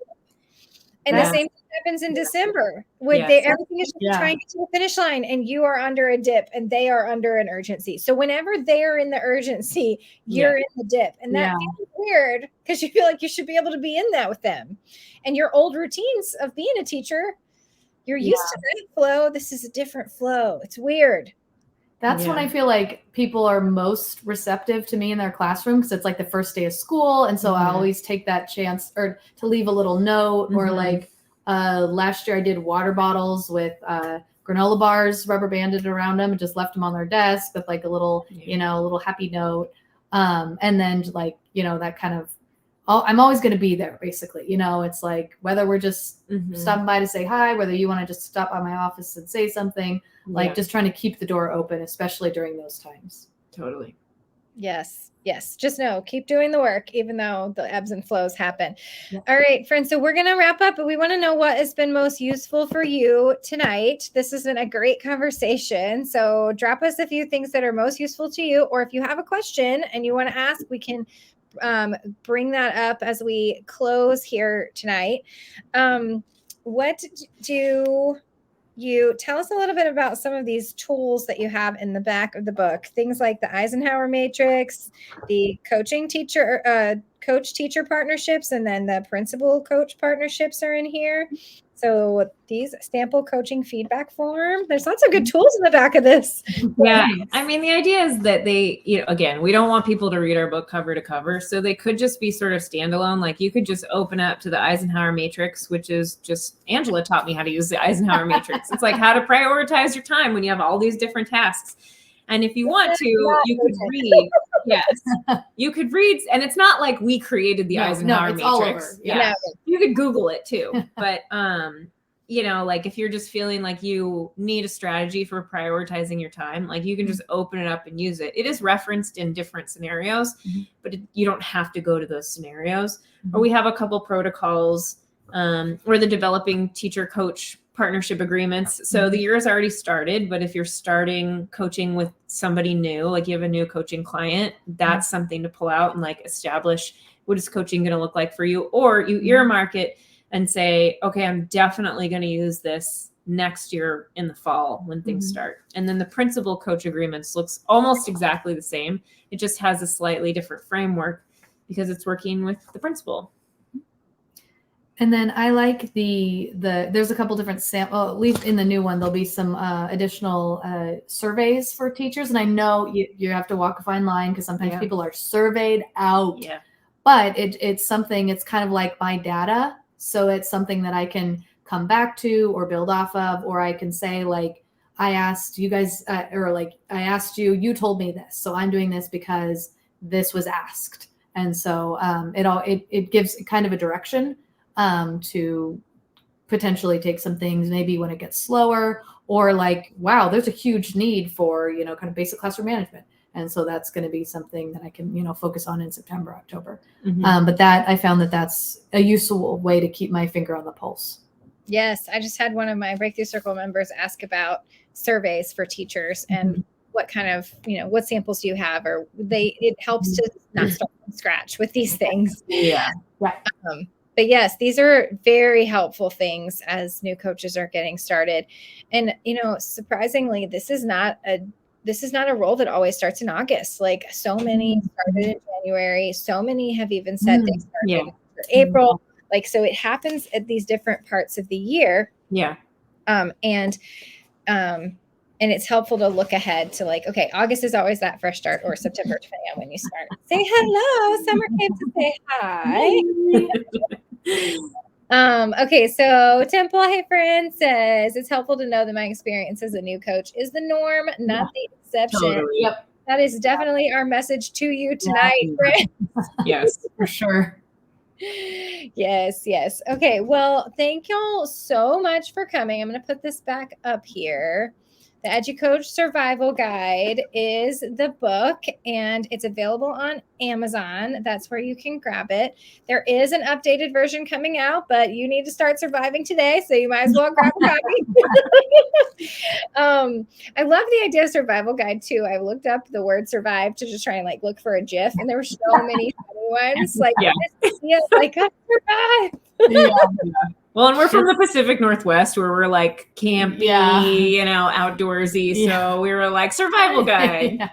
and the same thing happens in December with everything is trying to get to the finish line and you are under a dip and they are under an urgency. So whenever they're in the urgency, you're in the dip. And that feels weird because you feel like you should be able to be in that with them. And your old routines of being a teacher, you're used to that flow. This is a different flow. It's weird. That's when I feel like people are most receptive to me in their classroom because it's like the first day of school. And so I always take that chance or to leave a little note or like last year I did water bottles with granola bars rubber banded around them and just left them on their desk with like a little, a little happy note. And then like, that kind of, I'm always going to be there basically. It's like whether we're just stopping by to say hi, whether you want to just stop by my office and say something, like just trying to keep the door open, especially during those times. Totally. Yes. Just keep doing the work, even though the ebbs and flows happen. Yeah. All right, friends. So we're going to wrap up, but we want to know what has been most useful for you tonight. This has been a great conversation. So drop us a few things that are most useful to you, or if you have a question and you want to ask, we can bring that up as we close here tonight. What do you tell us a little bit about some of these tools that you have in the back of the book? Things like the Eisenhower Matrix, the coach teacher partnerships, and then the principal coach partnerships are in here. So these sample coaching feedback form, there's lots of good tools in the back of this. Yeah. I mean, the idea is that they, again, we don't want people to read our book cover to cover. So they could just be sort of standalone. Like you could just open up to the Eisenhower Matrix, which is just, Angela taught me how to use the Eisenhower Matrix. It's like how to prioritize your time when you have all these different tasks. And if you want to, you could read. Yes, you could read. And it's not like we created the Eisenhower Matrix. All over. Yeah. You could Google it too. But, like if you're just feeling like you need a strategy for prioritizing your time, like you can just open it up and use it. It is referenced in different scenarios, but you don't have to go to those scenarios. Or we have a couple protocols or the developing teacher coach partnership agreements. So the year has already started, but if you're starting coaching with somebody new, like you have a new coaching client, that's something to pull out and like establish what is coaching going to look like for you, or you earmark it and say, okay, I'm definitely going to use this next year in the fall when things start. And then the principal coach agreements looks almost exactly the same. It just has a slightly different framework because it's working with the principal. And then I like there's a couple different at least in the new one, there'll be some additional surveys for teachers. And I know you have to walk a fine line because sometimes people are surveyed out, but it's something, it's kind of like my data. So it's something that I can come back to or build off of, or I can say like, I asked you guys, or like I asked you, you told me this. So I'm doing this because this was asked. And so it gives kind of a direction to potentially take some things maybe when it gets slower, or like, wow, there's a huge need for, kind of basic classroom management. And so that's going to be something that I can, focus on in September, October. But that I found that's a useful way to keep my finger on the pulse. Yes. I just had one of my Breakthrough Circle members ask about surveys for teachers and what kind of, what samples do you have, or it helps to not start from scratch with these things. Yeah. Right. But yes, these are very helpful things as new coaches are getting started. And, surprisingly, this is not a role that always starts in August. Like so many started in January. So many have even said they started in April. Like, so it happens at these different parts of the year. Yeah. And And it's helpful to look ahead to like, okay, August is always that fresh start, or September, depending on when you start. Say hello. Summer came to say hi. Okay, so Temple Hey Friend says it's helpful to know that my experience as a new coach is the norm, not the exception. Totally. Yep. That is definitely our message to you tonight, friend. Yes, for sure. Yes, yes. Okay, well, thank y'all so much for coming. I'm going to put this back up here. The EduCoach Survival Guide is the book, and it's available on Amazon. That's where you can grab it. There is an updated version coming out, but you need to start surviving today, so you might as well grab a copy. I love the idea of survival guide too. I looked up the word survive to just try and like look for a GIF, and there were so many funny ones. Like, like I survived. Well, and we're from the Pacific Northwest, where we're like campy, you know, outdoorsy. So we were like survival guide.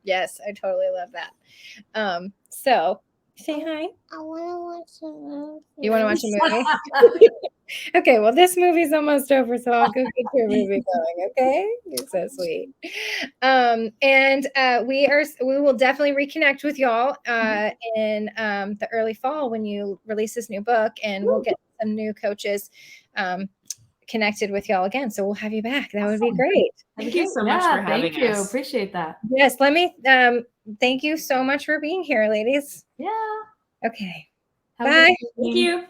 Yes, I totally love that. So say hi. I want to watch a movie. You want to watch a movie? Okay, well, this movie's almost over, so I'll go get your movie going. Okay, you're so sweet. And we will definitely reconnect with y'all in the early fall when you release this new book, and we'll get some new coaches connected with y'all again. So we'll have you back. That would be great. Thank you so much for having thank you. us. Appreciate that. Yes, let me thank you so much for being here, ladies. Yeah. Okay. Have a Bye. good Thank evening. you.